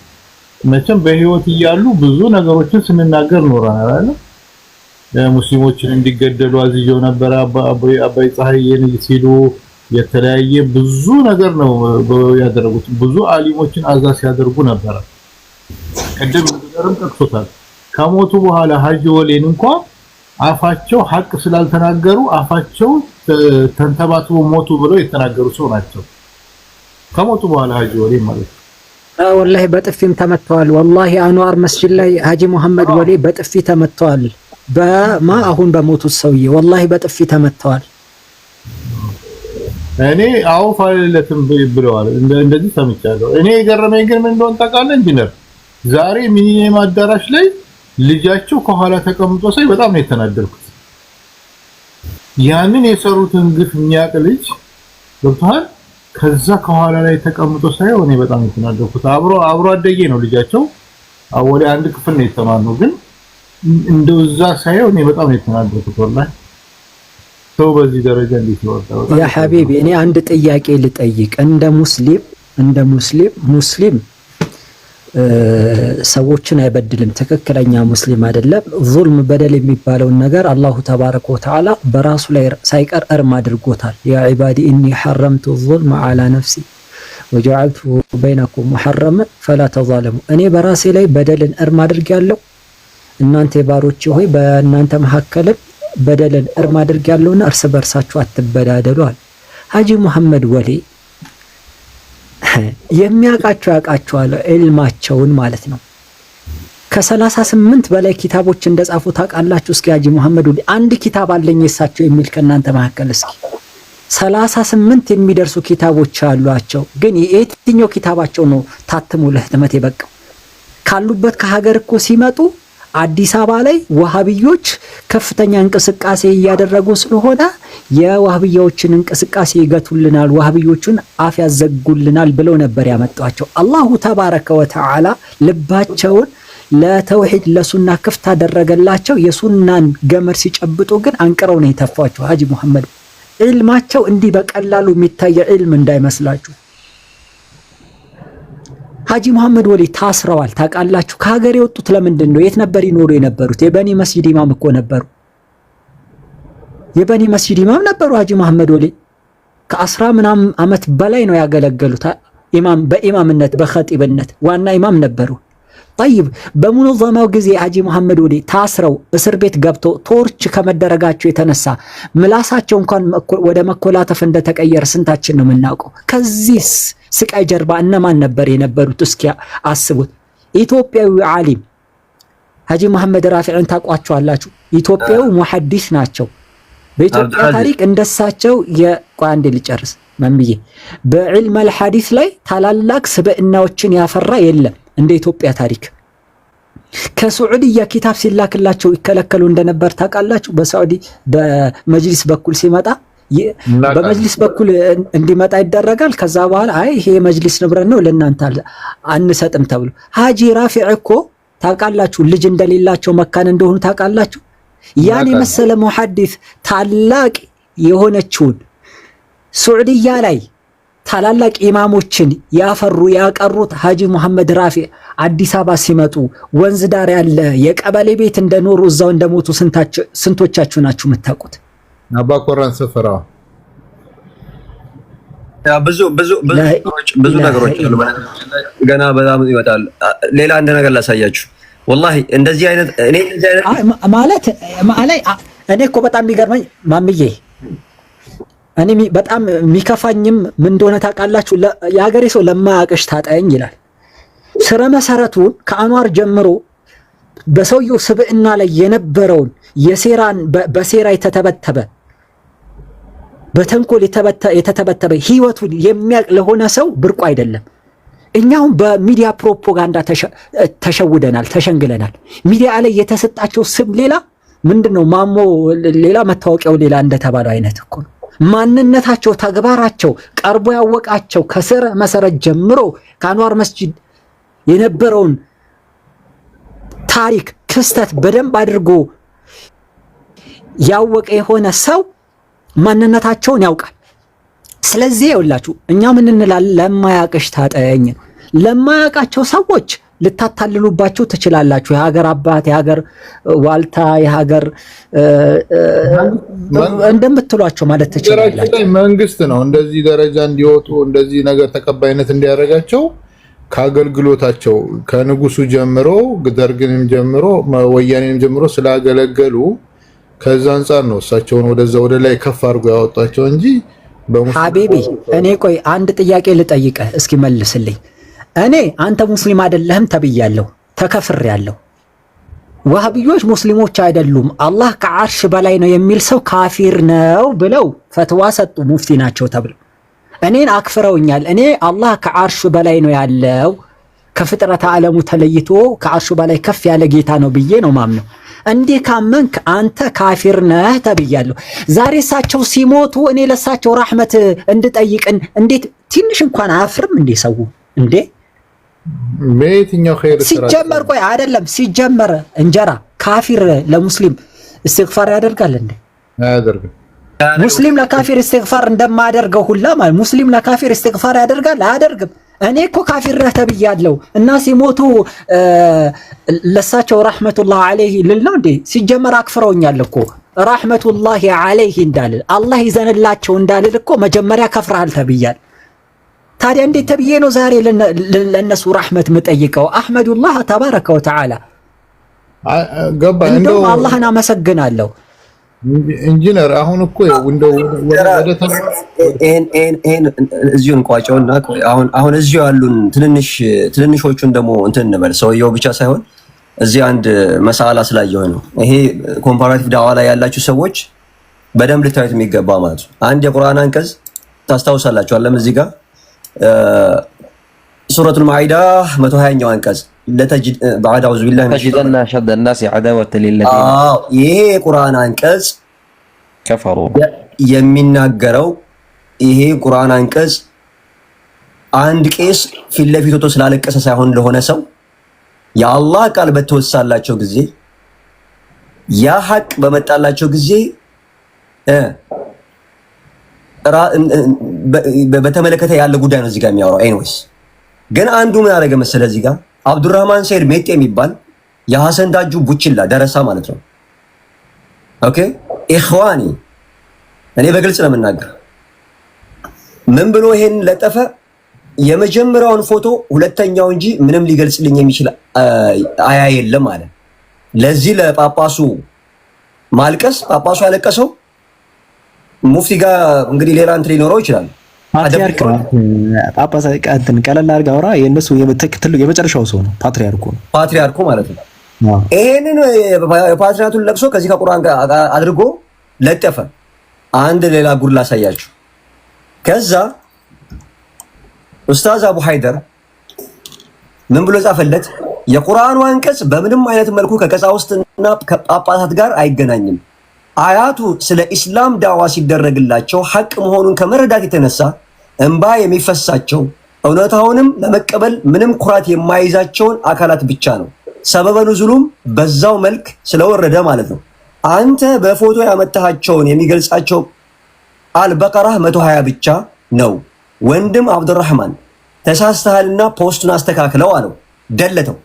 መቼም በህይወት እያሉ ብዙ ነገሮችን ስንናገር ኖረናል አይደል? ሙስሊሞችን እንዲገደሉ አዝየው ነበር አባይ ፀሐይን ሲሉ የተለያየ ብዙ ነገር ነው ያደረጉት። ብዙ አሊሞችን አዛ ሲያደርጉ ነበር። ቅድም ነገርም ጠቅሶታል። ከሞቱ በኋላ ሀጂ ወሌን እንኳን አፋቸው ሐቅ ስላልተናገሩ አፋቸው ተንተባትቦ ሞቱ ብለው የተናገሩ ሰው ናቸው። ከሞቱ በኋላ ሀጂ ወሌን ማለት ነው። ወላሂ በጥፊም ተመተዋል። ወላሂ አንዋር መስጂድ ላይ ሀጂ መሐመድ ወሌ በጥፊ ተመተዋል። አሁን በሞቱት ሰውዬ ወላሂ በጥፊ ተመተዋል። እኔ አውፍ አይደለትም ብለዋል። እንደዚህ ሰምቻለሁ። እኔ የገረመኝ ግን ምን እንደሆነ ታውቃለህ ኢንጂነር? ዛሬ ሚሊኒየም አዳራሽ ላይ ልጃቸው ከኋላ ተቀምጦ ሳይ በጣም ነው የተናደድኩት። ያንን የሰሩትን ግፍ የሚያውቅ ልጅ ገብቷል። ከዛ ከኋላ ላይ ተቀምጦ ሳይ እኔ በጣም የተናደድኩት። አብሮ አደጌ ነው ልጃቸው። ወደ አንድ ክፍል ነው የተማርነው። ግን እንደው እዛ ሳይ እኔ በጣም ነው የተናደድኩት ወላሂ። ሰው በዚህ ደረጃ እንዴት ይወጣው? ያ ሐቢቢ እኔ አንድ ጥያቄ ልጠይቅ። እንደ ሙስሊም ሰዎችን አይበድልም። ትክክለኛ ሙስሊም አይደለም። ዙልም በደል የሚባለውን ነገር አላሁ ተባረከ ወተዓላ በራሱ ላይ ሳይቀር እርም አድርጎታል። ያ ዒባዲ ኢኒ ሐረምቱ ዙልመ ዐላ ነፍሲ ወጀዐልቱ በይነኩም ሙሐረመን ፈላ ተዛለሙ። እኔ በራሴ ላይ በደልን እርም አድርጌያለሁ፣ እናንተ ባሮቼ ሆይ በእናንተ መካከልም በደልን እርም አድርጌያለሁና እርስ በርሳችሁ አትበዳደሉ አለ። ሀጂ መሐመድ ወሌ የሚያውቃቸው ያውቃቸዋል፣ ዕልማቸውን ማለት ነው። ከ38 በላይ ኪታቦች እንደጻፉ ታውቃላችሁ? እስኪ ሀጂ መሐመድ ወሌ አንድ ኪታብ አለኝ የሳቸው የሚል ከእናንተ መካከል እስኪ 38 የሚደርሱ ኪታቦች አሏቸው። ግን የየትኛው ኪታባቸው ነው ታትሞ ለህትመት የበቃው? ካሉበት ከሀገር እኮ ሲመጡ አዲስ አበባ ላይ ወሃብዮች ከፍተኛ እንቅስቃሴ እያደረጉ ስለሆነ የወሃብያዎችን እንቅስቃሴ ይገቱልናል፣ ወሃብዮቹን አፍ ያዘጉልናል ብለው ነበር ያመጧቸው። አላሁ ተባረከ ወተዓላ ልባቸውን ለተውሂድ ለሱና ክፍት አደረገላቸው። የሱናን ገመድ ሲጨብጡ ግን አንቅረው ነው የተፏቸው። ሀጂ መሐመድ ዕልማቸው እንዲህ በቀላሉ የሚታይ ዕልም እንዳይመስላችሁ። ሀጂ መሐመድ ወሌ ታስረዋል ታውቃላችሁ? ከሀገር የወጡት ለምንድን ነው? የት ነበር ይኖሩ የነበሩት? የበኒ መስጂድ ኢማም እኮ ነበሩ። የበኒ መስጂድ ኢማም ነበሩ ሀጂ መሐመድ ወሌ። ከ10 ምናምን ዓመት በላይ ነው ያገለገሉት ኢማም፣ በኢማምነት በኸጢብነት ዋና ኢማም ነበሩ። ጠይብ በሙነዘማው ጊዜ ሀጂ መሐመድ ወሌ ታስረው እስር ቤት ገብተው ቶርች ከመደረጋቸው የተነሳ ምላሳቸው እንኳን ወደ መኮላተፍ እንደተቀየረ ስንታችን ነው የምናውቀው? ከዚህ ስቃይ ጀርባ እነማን ነበር የነበሩት? እስኪ አስቡት። ኢትዮጵያዊ ዓሊም ሀጂ መሐመድ ራፊዕን ታውቋቸዋላችሁ? ኢትዮጵያዊ ሙሐዲስ ናቸው። በኢትዮጵያ ታሪክ እንደሳቸው አንዴ ልጨርስ መንብዬ። በዕልመል ሐዲስ ላይ ታላላቅ ስብዕናዎችን ያፈራ የለም እንደ ኢትዮጵያ ታሪክ። ከሳዑዲያ ኪታብ ሲላክላቸው ይከለከሉ እንደነበር ታውቃላችሁ? በሳዑዲ በመጅሊስ በኩል ሲመጣ በመጅሊስ በኩል እንዲመጣ ይደረጋል። ከዛ በኋላ አይ ይሄ የመጅሊስ ንብረት ነው ለእናንተ አንሰጥም ተብሎ ሀጂ ራፊዕ እኮ ታውቃላችሁ ልጅ እንደሌላቸው መካን እንደሆኑ ታውቃላችሁ? ያን የመሰለ ሙሐዲስ ታላቅ የሆነችውን ሳዑዲያ ላይ ታላላቅ ኢማሞችን ያፈሩ ያቀሩት ሀጂ መሐመድ ራፊዕ አዲስ አበባ ሲመጡ ወንዝ ዳር ያለ የቀበሌ ቤት እንደኖሩ እዛው እንደሞቱ ስንቶቻችሁ ናችሁ የምታውቁት? አባ ኮራን ሰፈራ ብዙ ነገሮች አሉ። ገና በጣም ይወጣል። ሌላ አንድ ነገር ላሳያችሁ። ወላሂ እንደዚህ አይነት ማለት እኔ እኮ በጣም የሚገርመኝ ማምዬ፣ እኔ በጣም የሚከፋኝም ምን እንደሆነ ታውቃላችሁ? የሀገሬ ሰው ለማያውቅሽ ታጠኝ ይላል። ስረ መሰረቱን ከአንዋር ጀምሮ በሰውየው ስብዕና ላይ የነበረውን በሴራ የተተበተበ በተንኮል የተተበተበ ህይወቱን የሚያውቅ ለሆነ ሰው ብርቁ አይደለም። እኛውም በሚዲያ ፕሮፓጋንዳ ተሸውደናል፣ ተሸንግለናል። ሚዲያ ላይ የተሰጣቸው ስም ሌላ ምንድነው ማሞ ሌላ መታወቂያው ሌላ እንደተባለው አይነት እኮ ነው። ማንነታቸው፣ ተግባራቸው ቀርቦ ያወቃቸው ከስረ መሰረት ጀምሮ ከአንዋር መስጂድ የነበረውን ታሪክ ክስተት በደንብ አድርጎ ያወቀ የሆነ ሰው ማንነታቸውን ያውቃል። ስለዚህ ይኸውላችሁ እኛ ምን እንላለን? ለማያውቅሽ ታጠኝ ነው። ለማያውቃቸው ሰዎች ልታታልሉባቸው ትችላላችሁ። የሀገር አባት፣ የሀገር ዋልታ፣ የሀገር እንደምትሏቸው ማለት ትችላላችሁ። መንግስት ነው እንደዚህ ደረጃ እንዲወጡ እንደዚህ ነገር ተቀባይነት እንዲያደርጋቸው ከአገልግሎታቸው ከንጉሱ ጀምሮ ደርግንም ጀምሮ ወያኔንም ጀምሮ ስላገለገሉ ከዛ አንፃር ነው እሳቸውን ወደዛ ወደ ላይ ከፍ አድርጎ ያወጣቸው እንጂ ሀቢቢ እኔ ቆይ አንድ ጥያቄ ልጠይቅህ እስኪ መልስልኝ። እኔ አንተ ሙስሊም አይደለህም ተብያለሁ፣ ተከፍሬያለሁ። ዋህብዮች ሙስሊሞች አይደሉም አላህ ከዓርሽ በላይ ነው የሚል ሰው ካፊር ነው ብለው ፈትዋ ሰጡ፣ ሙፍቲ ናቸው ተብለው እኔን አክፍረውኛል። እኔ አላህ ከዓርሽ በላይ ነው ያለው ከፍጥረተ ዓለሙ ተለይቶ ከዓርሽ በላይ ከፍ ያለ ጌታ ነው ብዬ ነው ማምነው። እንዴ ካመንክ አንተ ካፊር ነህ ተብያለሁ። ዛሬ እሳቸው ሲሞቱ እኔ ለሳቸው ረሕመት እንድጠይቅን እንዴት ትንሽ እንኳን አያፍርም እንዴ ሰው? እንዴ በየትኛው ኸይር ሲጀመር ቆይ አይደለም ሲጀመር እንጀራ ካፊር ለሙስሊም እስትግፋር ያደርጋል እንዴ? አያደርግም። ሙስሊም ለካፊር እስትግፋር እንደማያደርገው ሁላ ማለት ሙስሊም ለካፊር እስትግፋር ያደርጋል? አያደርግም። እኔ እኮ ካፊር ነህ ተብያለሁ እና ሲሞቱ ለሳቸው ረሕመቱላህ ዐለይሂ ልል ነው እንዴ? ሲጀመር አክፍረውኛል እኮ ረሕመቱላህ ዐለይሂ እንዳልል አላህ ይዘንላቸው እንዳልል እኮ መጀመሪያ ከፍረሃል ተብያል። ታዲያ እንዴት ተብዬ ነው ዛሬ ለነሱ ረሕመት የምጠይቀው? አሕመዱላህ ተባረከ ወተዓላ እንደውም አላህን አመሰግናለሁ። ኢንጂነር አሁን እኮ እንደው እዚሁ እንቋጨውና አሁን እዚሁ ያሉን ትንንሾቹን ደግሞ እንትን እንበል። ሰውየው ብቻ ሳይሆን እዚህ አንድ መሳላ ስላየሁ ነው። ይሄ ኮምፓራቲቭ ዳዋ ላይ ያላችሁ ሰዎች በደንብ ልታዩት የሚገባ ማለት ነው። አንድ የቁርአን አንቀጽ ታስታውሳላችሁ አለም እዚህ ጋር ሱረቱል ማኢዳ 120ኛው አንቀጽ ለተጅድ بعد اعوذ بالله تجدن اشد الناس عداوه للذين ይሄ የቁርአን አንቀጽ كفروا የሚናገረው ይሄ ቁርአን አንቀጽ አንድ ቄስ ፊት ለፊት ወጥቶ ስላለቀሰ ሳይሆን ለሆነ ሰው የአላህ ቃል በተወሳላቸው ጊዜ ያ ሐቅ በመጣላቸው ጊዜ በተመለከተ ያለ ጉዳይ ነው እዚህ ጋር የሚያወራው። ኤኒዌይስ ግን አንዱ ምን አደረገ መሰለ እዚህ ጋር አብዱራህማን ሰይድ ሜጤ የሚባል የሐሰን ዳጁ ቡችላ ደረሳ ማለት ነው። ኦኬ ኢኽዋኒ እኔ በግልጽ ነው የምናገር። ምን ብሎ ይሄን ለጠፈ? የመጀመሪያውን ፎቶ ሁለተኛው እንጂ ምንም ሊገልጽልኝ የሚችል አያ የለም አለ። ለዚህ ለጳጳሱ ማልቀስ ጳጳሱ ያለቀሰው ሙፍቲ ጋር እንግዲህ ሌላ እንትን ሊኖረው ይችላል። ፓትሪያርክ ጳጳስ እንትን ቀለል አድርጋ አውራ የነሱ የመጨረሻው ሰው ነው። ፓትሪያርኩ ማለት ነው። ይሄንን የፓትሪያርኩን ለቅሶ ከዚህ ከቁርአን ጋር አድርጎ ለጠፈ። አንድ ሌላ ጉድ ላሳያችሁ። ከዛ ኡስታዝ አቡ ሃይደር ምን ብሎ ጻፈለት? የቁርአኑ አንቀጽ በምንም አይነት መልኩ ከቀሳውስትና ከጳጳሳት ጋር አይገናኝም። አያቱ ስለ ኢስላም ዳዋ ሲደረግላቸው ሐቅ መሆኑን ከመረዳት የተነሳ እንባ የሚፈሳቸው እውነታውንም ለመቀበል ምንም ኩራት የማይዛቸውን አካላት ብቻ ነው። ሰበበ ኑዙሉም በዛው መልክ ስለወረደ ማለት ነው። አንተ በፎቶ ያመጣሃቸውን የሚገልጻቸው አልበቀራ 120 ብቻ ነው። ወንድም አብዱራህማን ተሳስተሃልና ፖስቱን አስተካክለው አለው። ደለተው።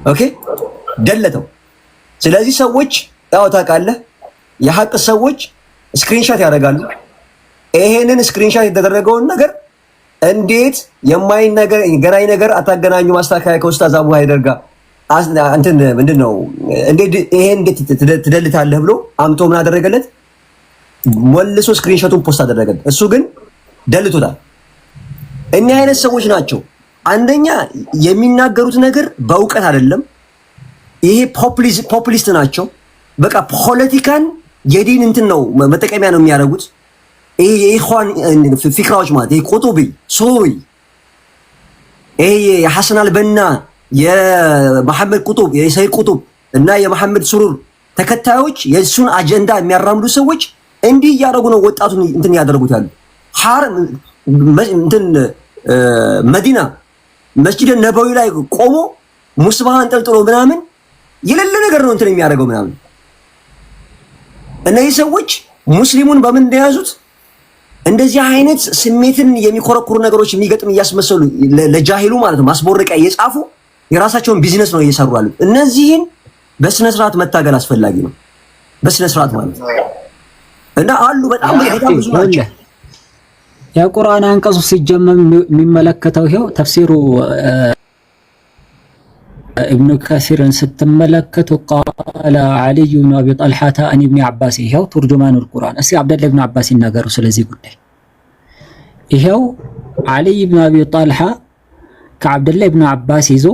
ኦኬ ደለተው። ስለዚህ ሰዎች ያው ታውቃለህ የሐቅ ሰዎች ስክሪንሾት ያደርጋሉ። ይሄንን ስክሪንሻት የተደረገውን ነገር እንዴት ገናኝ ነገር አታገናኙ ማስተካከያ ከኡስታዝ አቡ ሃይደር ጋር እንትን ምንድነው እንዴት ትደልታለህ ብሎ አምቶ ምን አደረገለት? መልሶ ስክሪንሾቱን ፖስት አደረገለት። እሱ ግን ደልቶታል። እኒህ አይነት ሰዎች ናቸው። አንደኛ የሚናገሩት ነገር በእውቀት አይደለም። ይሄ ፖፑሊስት ናቸው። በቃ ፖለቲካን የዲን እንትን ነው መጠቀሚያ ነው የሚያደርጉት። ይሄ የኢኽዋን ፊክራዎች ማለት ይሄ ቁጡቢ ሱሩሪ ይሄ የሐሰን አልበና የመሐመድ ቁጡብ የሰይድ ቁጡብ እና የመሐመድ ሱሩር ተከታዮች የሱን አጀንዳ የሚያራምዱ ሰዎች እንዲህ እያደረጉ ነው ወጣቱን እንትን ያደርጉት ያሉ ሐረም እንትን መዲና መስጂድ ነበዊ ላይ ቆሞ ሙስባሃን ጠልጥሎ ምናምን የሌለ ነገር ነው እንትን የሚያደርገው ምናምን። እነዚህ ሰዎች ሙስሊሙን በምን እንደያዙት እንደዚህ አይነት ስሜትን የሚኮረኩሩ ነገሮች የሚገጥም እያስመሰሉ ለጃሂሉ ማለት ነው ማስቦረቂያ እየጻፉ የራሳቸውን ቢዝነስ ነው እየሰሩ ያሉት። እነዚህን በስነ ስርዓት መታገል አስፈላጊ ነው። በስነ ስርዓት ማለት ነው እና አሉ በጣም ብዙ ናቸው። የቁርአን አንቀጹ ሲጀመር የሚመለከተው ይሄው ተፍሲሩ ابن كثير ስትመለከቱ قال علي بن ابي طلحه عن ابن عباس ይሄው ترجمان القرآن እስኪ አብደላህ ኢብኑ አባስ ይናገሩ ስለዚህ ጉዳይ። ይሄው علي بن ابي طلحه ከአብደላህ ኢብኑ አባስ ይዞ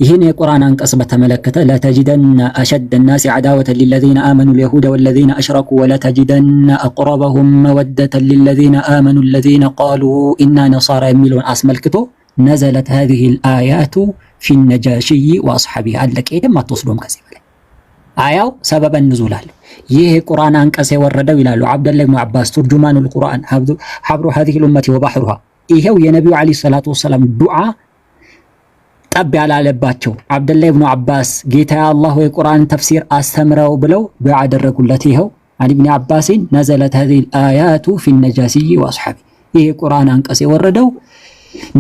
ይህን የቁርአን አንቀጽ በተመለከተ لتجدن اشد الناس عداوه للذين امنوا اليهود والذين اشركوا ولتجدن اقربهم موده للذين امنوا الذين قالوا انا نصارى የሚለውን አስመልክቶ نزلت هذه الآيات في النجاشي وأصحابه አለቀ። የትም አትወስዶም ከዚህ በላይ አያው ሰበበ ንዙል አለ። ይህ ቁርአን አንቀጽ የወረደው ይላሉ አብደላህ ኢብኑ አባስ ቱርጁማኑል ቁርአን ሐብሩ هذه الأمة وبحرها ይሄው የነቢዩ አለይሂ ሰላቱ ወሰላም ዱዓ ጠብ ያላለባቸው አብደላህ ኢብኑ አባስ ጌታ አላህ የቁርአን ተፍሲር አስተምረው ብለው ዱዓ አደረጉለት። ይሄው አሊ ኢብኑ አባስን نزلت هذه الآيات في النجاشي وأصحابه ይህ ቁርአን አንቀጽ የወረደው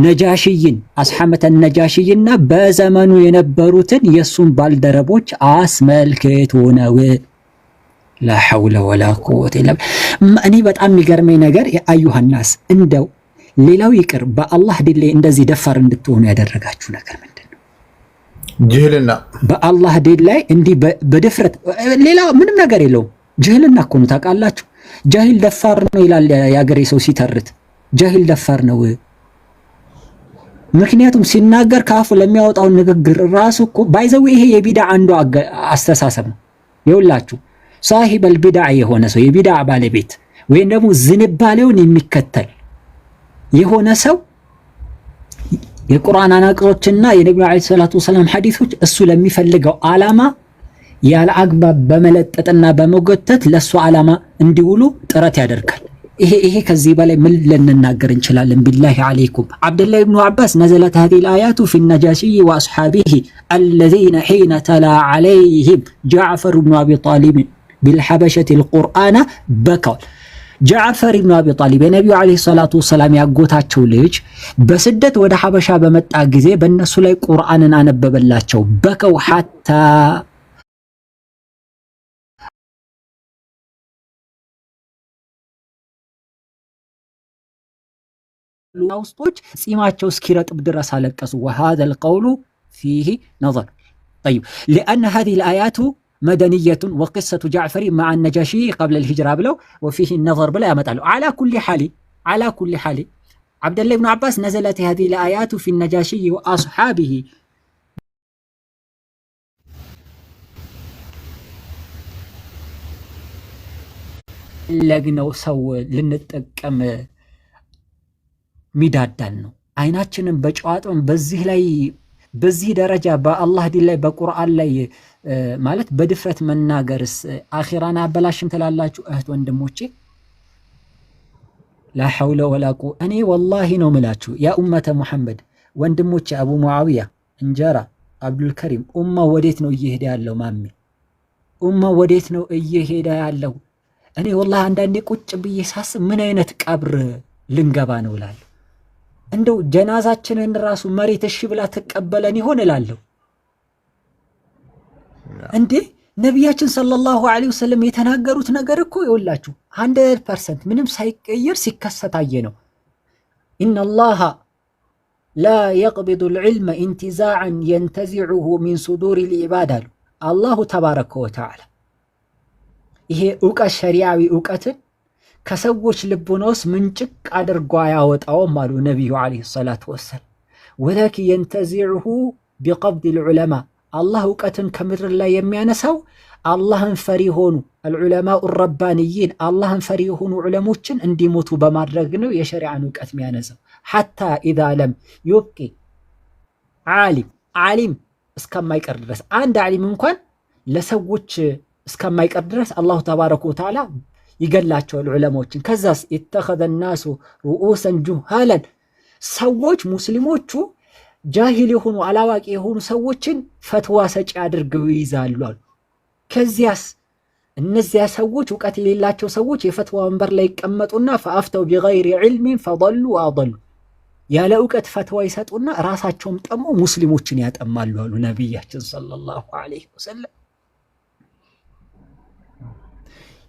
ነጃሽይን አስሐመተ ነጃሽይና በዘመኑ የነበሩትን የሱን ባልደረቦች አስመልክቶ ነው። ላ ሐውለ ወላ ቁወተ ኢላ እኔ በጣም የሚገርመኝ ነገር አዩሃናስ እንደው ሌላው ይቅር በአላህ ዲን ላይ እንደዚህ ደፋር እንድትሆኑ ያደረጋችሁ ነገር ምንድነው? ጅህልና። በአላህ ዲን ላይ እንዲህ በድፍረት ሌላ ምንም ነገር የለውም። ጅህልና እኮ ነው ታውቃላችሁ። ጃሂል ደፋር ነው ይላል የአገሬ ሰው ሲተርት። ጃሂል ደፋር ነው ምክንያቱም ሲናገር ካፉ ለሚያወጣው ንግግር ራሱ እኮ ባይዘው ይሄ የቢድዓ አንዱ አስተሳሰብ ነው። ይኸውላችሁ ሳሂበል ቢድዓ የሆነ ሰው የቢድዓ ባለቤት ወይም ደግሞ ዝንባሌውን የሚከተል የሆነ ሰው የቁርአን አንቀጾችና የነብዩ አለይሂ ሰላቱ ወሰለም ሐዲሶች እሱ ለሚፈልገው ዓላማ ያለ አግባብ በመለጠጥና በመጎተት ለሱ ዓላማ እንዲውሉ ጥረት ያደርጋል። ይሄ ከዚህ በላይ ምን ልንናገር እንችላለን? ቢላሂ አለይኩም አብደላህ ኢብኑ አባስ نزلت هذه الآيات في النجاشي وأصحابه الذين حين تلا عليهم جعفر بن أبي طالب بالحبشة القرآن بكوا ጃዕፈር ኢብኑ አቢ ጣሊብ የነቢዩ አለይሂ ሰላቱ ወሰላም ያጎታቸው ልጅ በስደት ወደ ሐበሻ በመጣ ጊዜ በእነሱ ላይ ቁርአንን አነበበላቸው። በከው ሐታ ውስጦች ጺማቸው እስኪረጥብ ድረስ አለቀሱ። وهذا القول فيه نظر طيب لأن هذه الآيات مدنية وقصة جعفر مع النجاشي قبل الهجرة بلو وفيه النظر بلا يمتعلو على كل حال عبد الله بن عباس نزلت هذه الآيات في النجاشي وأصحابه لقنو سو لنتقم ሚዳዳል ነው። አይናችንን በጨዋታውን በዚህ ደረጃ በአላህ ዲን ላይ በቁርአን ላይ ማለት በድፍረት መናገርስ አኺራን አበላሽም ትላላችሁ እህት ወንድሞቼ? ላ ሐውለ ወላ ቁ እኔ ወላሂ ነው ምላችሁ ያ ኡመተ ሙሐመድ ወንድሞቼ፣ አቡ ሙዓዊያ እንጀራ፣ አብዱል ከሪም ኡማ ወዴት ነው እየሄደ ያለው? ማሜ ኡማ ወዴት ነው እየሄደ ያለው? እኔ ወላሂ አንዳንዴ ቁጭ ብዬ ሳስብ ምን አይነት ቀብር ልንገባ ነው እላለሁ። እንደው ጀናዛችንን ራሱ መሬት እሺ ብላ ተቀበለን ይሆን እላለሁ። እንዴ ነቢያችን ሰለላሁ ዐለይሂ ወሰለም የተናገሩት ነገር እኮ ይኸውላችሁ 100% ምንም ሳይቀየር ሲከሰት አየ ነው። ኢነላሃ ላ የቅቢዱ ልዕልመ ኢንቲዛዕን የንተዚዑሁ ሚን ሱዱሪል ዒባድ አሉ አላሁ ተባረከ ወተዓላ። ይሄ እውቀት ሸሪዓዊ እውቀትን ከሰዎች ልቡና ውስጥ ምንጭቅ አድርጎ አያወጣውም አሉ ነቢዩ ዐለይሂ ሰላቱ ወሰላም። ወላኪን የንተዚዑሁ ቢቀብዲል ዑለማ አላህ እውቀትን ከምድር ላይ የሚያነሳው አላህን ፈሪ ሆኑ አልዑለማኡ ረባንይን አላህን ፈሪ የሆኑ ዑለሞችን እንዲሞቱ በማድረግ ነው የሸሪዓን እውቀት የሚያነሳው። ሐታ ኢዛ ለም ዩብቂ ዓሊም እስከማይቀር ድረስ አንድ ዓሊም እንኳን ለሰዎች እስከማይቀር ድረስ አላሁ ተባረከ ወተዓላ ይገላቸዋል ዑለሞችን። ከዛስ ኢተኸዘ ናሱ ሩኡሰን ጁሃለን ሰዎች ሙስሊሞቹ ጃሂል የሆኑ አላዋቂ የሆኑ ሰዎችን ፈትዋ ሰጪ አድርገው ይይዛሉ አሉ። ከዚያስ እነዚያ ሰዎች እውቀት የሌላቸው ሰዎች የፈትዋ ወንበር ላይ ይቀመጡና ፈአፍተው ቢገይሪ ዒልሚን ፈضሉ ወአضሉ ያለ እውቀት ፈትዋ ይሰጡና ራሳቸውም ጠሞ ሙስሊሞችን ያጠማሉ አሉ ነቢያችን ሰለላሁ ዐለይሂ ወሰለም።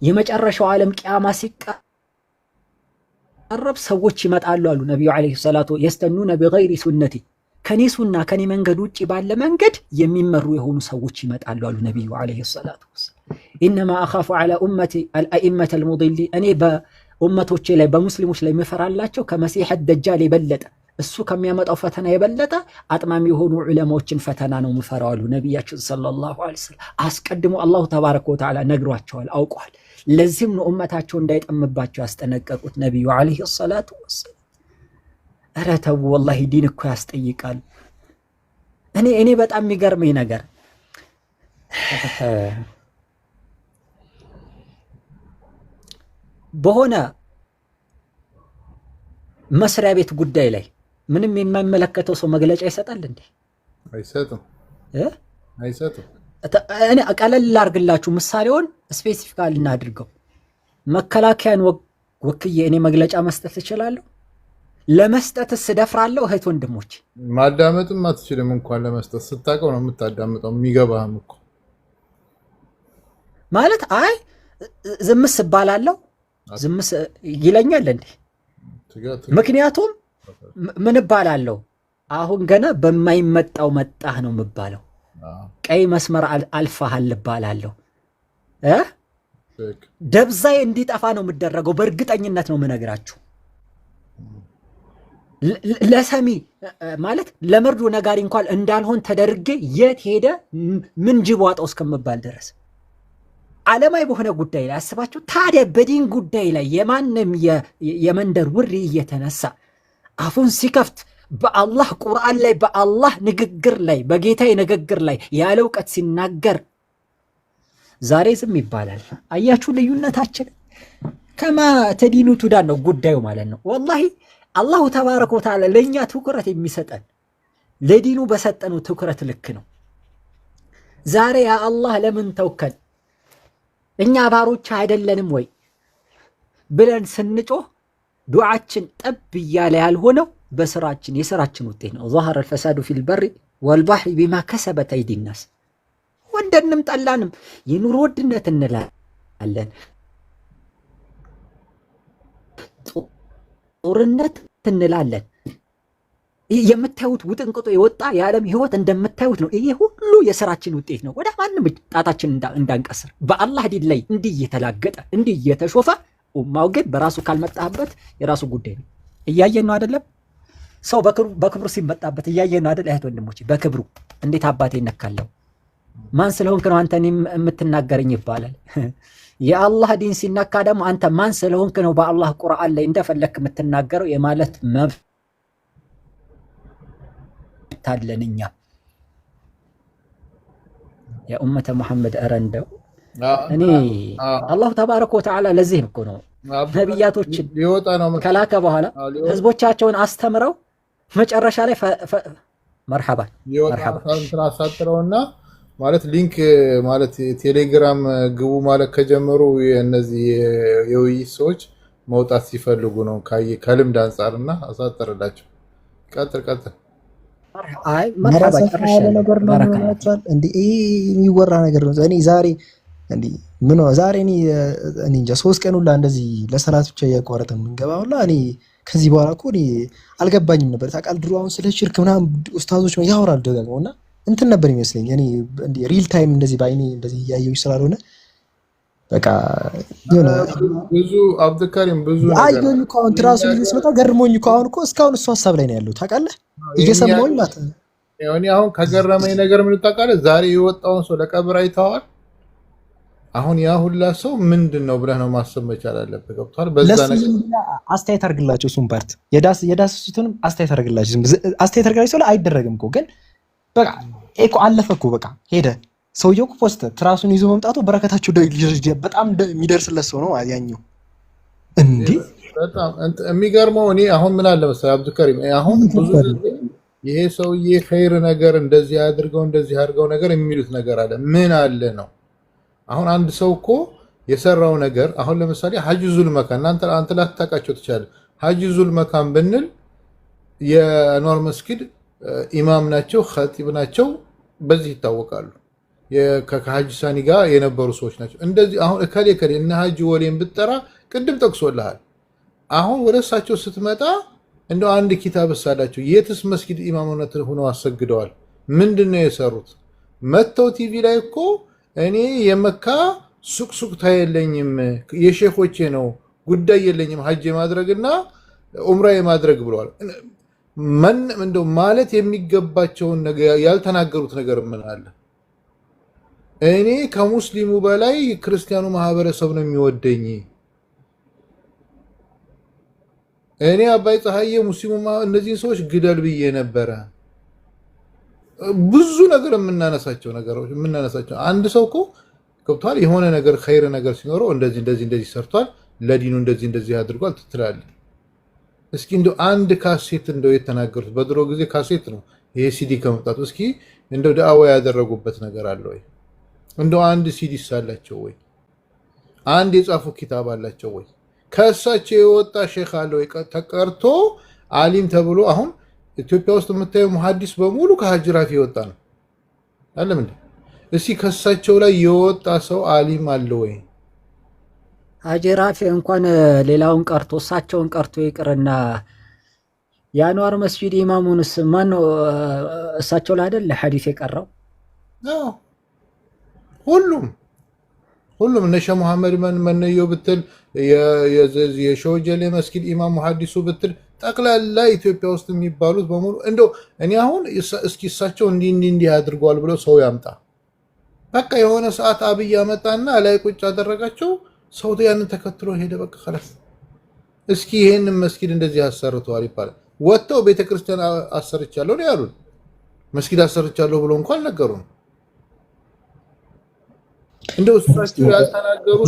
የመጨረሻው ዓለም ቂያማ ሲቃረብ ሰዎች ይመጣሉ አሉ ነቢዩ ዐለይሂ ሰላቱ የስተኑነ ቢገይሪ ሱነቲ ከኔ ሱና ከኔ መንገድ ውጭ ባለ መንገድ የሚመሩ የሆኑ ሰዎች ይመጣሉ አሉ ነቢዩ ዐለይሂ ሰላቱ ወሰላም። ኢነማ አኻፉ ዐላ ኡመቲ አልአኢመተ አልሙዲሊን እኔ በኡመቶቼ ላይ በሙስሊሞች ላይ የምፈራላቸው ከመሲሕ ደጃል የበለጠ እሱ ከሚያመጣው ፈተና የበለጠ አጥማሚ የሆኑ ዑለማዎችን ፈተና ነው የምፈራው አሉ ነቢያችን ሰለላሁ ዐለይሂ ወሰለም። አስቀድሞ አላሁ ተባረከ ወተዓላ ነግሯቸዋል፣ አውቀዋል። ለዚህም ነው ኡመታቸው እንዳይጠምባቸው ያስጠነቀቁት ነቢዩ ዐለይሂ ሰላቱ ወሰላም። ኧረ ተው ወላሂ ዲን እኮ ያስጠይቃል። እኔ በጣም የሚገርመኝ ነገር በሆነ መስሪያ ቤት ጉዳይ ላይ ምንም የማይመለከተው ሰው መግለጫ ይሰጣል እንዴ? አይሰጥም። እኔ ቀለል ላድርግላችሁ፣ ምሳሌውን ስፔሲፊካል እናድርገው። መከላከያን ወክዬ እኔ መግለጫ መስጠት እችላለሁ? ለመስጠትስ እደፍራለሁ? እህት ወንድሞች፣ ማዳመጥም አትችልም። እንኳን ለመስጠት ስታውቀው ነው የምታዳምጠው። የሚገባህም እኮ ማለት አይ ዝምስ እባላለሁ ዝምስ ይለኛል እንዴ? ምክንያቱም ምን እባላለሁ? አሁን ገና በማይመጣው መጣህ ነው የምባለው። ቀይ መስመር አልፈሃል እባላለሁ። ደብዛይ እንዲጠፋ ነው የምደረገው። በእርግጠኝነት ነው የምነግራችሁ። ለሰሚ ማለት ለመርዶ ነጋሪ እንኳን እንዳልሆን ተደርጌ የት ሄደ ምን ጅብ ዋጠው እስከምባል ድረስ ዓለማዊ በሆነ ጉዳይ ላይ አስባችሁ። ታዲያ በዲን ጉዳይ ላይ የማንም የመንደር ውሪ እየተነሳ አፉን ሲከፍት በአላህ ቁርአን ላይ በአላህ ንግግር ላይ በጌታዬ ንግግር ላይ ያለ እውቀት ሲናገር ዛሬ ዝም ይባላል። አያችሁ ልዩነታችን። ከማ ተዲኑ ቱዳን ነው ጉዳዩ ማለት ነው። ወላሂ አላሁ ተባረከ ወተዓላ ለእኛ ትኩረት የሚሰጠን ለዲኑ በሰጠኑ ትኩረት ልክ ነው። ዛሬ ያ አላህ ለምን ተውከን እኛ ባሮች አይደለንም ወይ ብለን ስንጮህ ዱዓችን ጠብ እያለ ያልሆነው በስራችን የስራችን ውጤት ነው። ظهر الفساد في البر والبحر بما كسبت ايدي الناس። ወንደንም ጠላንም የኑሮ ውድነት እንላለን፣ ጦርነት እንላለን። የምታዩት ውጥንቅጦ የወጣ የዓለም ህይወት እንደምታዩት ነው። ይሄ ሁሉ የስራችን ውጤት ነው። ወደ ማንም ጣታችን እንዳንቀስር በአላህ ዲን ላይ እንዲህ እየተላገጠ እንዲህ እየተሾፈ ኡማው ግን በራሱ ካልመጣበት የራሱ ጉዳይ ነው። እያየን ነው አይደለም? ሰው በክብሩ ሲመጣበት እያየን ነው አይደል? እህት ወንድሞቼ፣ በክብሩ እንዴት አባቴ እነካለሁ ማን ስለሆንክ ነው አንተ የምትናገረኝ ይባላል። የአላህ ዲን ሲነካ ደግሞ አንተ ማን ስለሆንክ ነው በአላህ ቁርአን ላይ እንደፈለክ የምትናገረው የማለት መብት አለን እኛ። ያ ኡመተ ሙሐመድ አረንደው እኔ አላሁ ተባረከ ወተዓላ ለዚህ እኮ ነው ነቢያቶችን ከላከ በኋላ ህዝቦቻቸውን አስተምረው መጨረሻ ላይ መርሐባ አሳጥረውና ማለት ሊንክ ማለት ቴሌግራም ግቡ ማለት ከጀመሩ እነዚህ የውይይት ሰዎች መውጣት ሲፈልጉ ነው ከልምድ አንጻርና አሳጥረላቸው። ቀጥል አይ መርሐባ ጨርሻለሁ። ነገር ነው ማለት እንዴ? ይሄ የሚወራ ነገር ነው። እኔ ዛሬ እንዴ ምን ነው ዛሬ እኔ እንጃ 3 ቀን ሁላ እንደዚህ ለሰላት ብቻ እያቋረጠ የምንገባው ሁላ እኔ ከዚህ በኋላ እኮ እኔ አልገባኝም ነበር። ታውቃለህ ድሮ አሁን ስለ ሽርክ ምናምን ኡስታዞች ያወራሉ ደጋግመውና እንትን ነበር ይመስለኝ እኔ እንዴ ሪል ታይም እንደዚህ ባይኔ እንደዚህ እያየሁኝ ስላልሆነ በቃ የሆነ ብዙ አብዱልካሪም ብዙ አየሁኝ እኮ አሁን ትራሱ ልስመጣ ገርሞኝ እኮ አሁን እኮ እስካሁን እሱ ሐሳብ ላይ ነው ያለው ታውቃለህ እየሰማሁኝ ማለት ነው። እኔ አሁን ከገረመኝ ነገር ምን ታውቃለህ? ዛሬ የወጣውን ሰው ለቀብር አይተዋል። አሁን ያ ሁላ ሰው ምንድነው ብለህ ነው ማሰብ መቻል አለበት። ገብቷል? በዛ ነገር አስተያየት አድርግላቸው እሱን ፓርት የዳስሱትንም አስተያየት አድርግላቸው። አስተያየት አድርግላቸው ስለ አይደረግም እኮ ግን በቃ እኮ አለፈ እኮ በቃ ሄደ። ሰውየው እኮ ፖስት ትራሱን ይዞ መምጣቱ በረከታቸው በጣም የሚደርስለት ሰው ነው ያኛው። እንዴ በጣም የሚገርመው እኔ አሁን ምን አለ መሰለህ አብዱልካሪም አሁን ብዙ ይሄ ሰውዬ ኸይር ነገር እንደዚህ አድርገው ነገር የሚሉት ነገር አለ። ምን አለ ነው አሁን አንድ ሰው እኮ የሰራው ነገር አሁን ለምሳሌ ሐጅዙል መካን አንተ ላታውቃቸው ትችላለህ። ሐጅዙል መካን ብንል የአንዋር መስጊድ ኢማም ናቸው፣ ኸጢብ ናቸው፣ በዚህ ይታወቃሉ። ከሐጅ ሳኒ ጋር የነበሩ ሰዎች ናቸው። እንደዚህ አሁን እከሌ እና ሐጅ ወሌን ብትጠራ ቅድም ጠቅሶልሃል። አሁን ወደ እሳቸው ስትመጣ እንደው አንድ ኪታብ ሳላቸው የትስ መስጊድ ኢማምነት ሆነው አሰግደዋል። ምንድነው የሰሩት? መተው ቲቪ ላይ እኮ እኔ የመካ ሱቅሱቅታ የለኝም የሼኾቼ ነው ጉዳይ የለኝም ሐጅ ማድረግና ዑምራ ማድረግ ብለዋል። እንደው ማለት የሚገባቸውን ነገር ያልተናገሩት ነገር ምን አለ? እኔ ከሙስሊሙ በላይ ክርስቲያኑ ማህበረሰብ ነው የሚወደኝ። እኔ አባይ ፀሐዬ ሙስሊሙ እነዚህን ሰዎች ግደል ብዬ ነበረ። ብዙ ነገር የምናነሳቸው አንድ ሰው እኮ ገብቷል የሆነ ነገር ኸይር ነገር ሲኖረው እንደዚህ ሰርቷል፣ ለዲኑ እንደዚህ አድርጓል ትላለህ። እስኪ እንደው አንድ ካሴት እንደው የተናገሩት በድሮ ጊዜ ካሴት ነው ይሄ ሲዲ ከመጣቱ እስኪ እንደው ዳዕዋ ያደረጉበት ነገር አለ ወይ? እንደው አንድ ሲዲ ሳላቸው ወይ? አንድ የጻፉ ኪታብ አላቸው ወይ? ከእሳቸው የወጣ ሼክ አለ ወይ? ተቀርቶ አሊም ተብሎ አሁን ኢትዮጵያ ውስጥ የምታየው ሙሐዲስ በሙሉ ከሐጅ ራፊ የወጣ ነው አይደለም እንዴ? እስኪ ከእሳቸው ላይ የወጣ ሰው አሊም አለ ወይ? ሐጅ ራፊ እንኳን ሌላውን ቀርቶ እሳቸውን ቀርቶ ይቅርና የአንዋር መስጂድ ኢማሙንስ ማን ነው? እሳቸው ላይ አይደል ሐዲስ የቀረው? ሁሉም እነ ሼህ መሐመድ መነየው ብትል የሾጀሌ መስጊድ ኢማም ሙሐዲሱ ብትል ጠቅላላ ኢትዮጵያ ውስጥ የሚባሉት በሙሉ እንደው እኔ አሁን እስኪ እሳቸው እንዲህ አድርገዋል ብለው ሰው ያምጣ። በቃ የሆነ ሰዓት አብይ ያመጣና ላይ ቁጭ አደረጋቸው። ሰው ያንን ተከትሎ ሄደ። በቃ خلاص እስኪ ይሄንን መስጊድ እንደዚህ አሰርተዋል ይባላል። ወጥተው ቤተክርስቲያን አሰርቻለሁ ነው ያሉት። መስጊድ አሰርቻለሁ ብሎ እንኳን ነገሩን እንደው እሳቸው ያልተናገሩት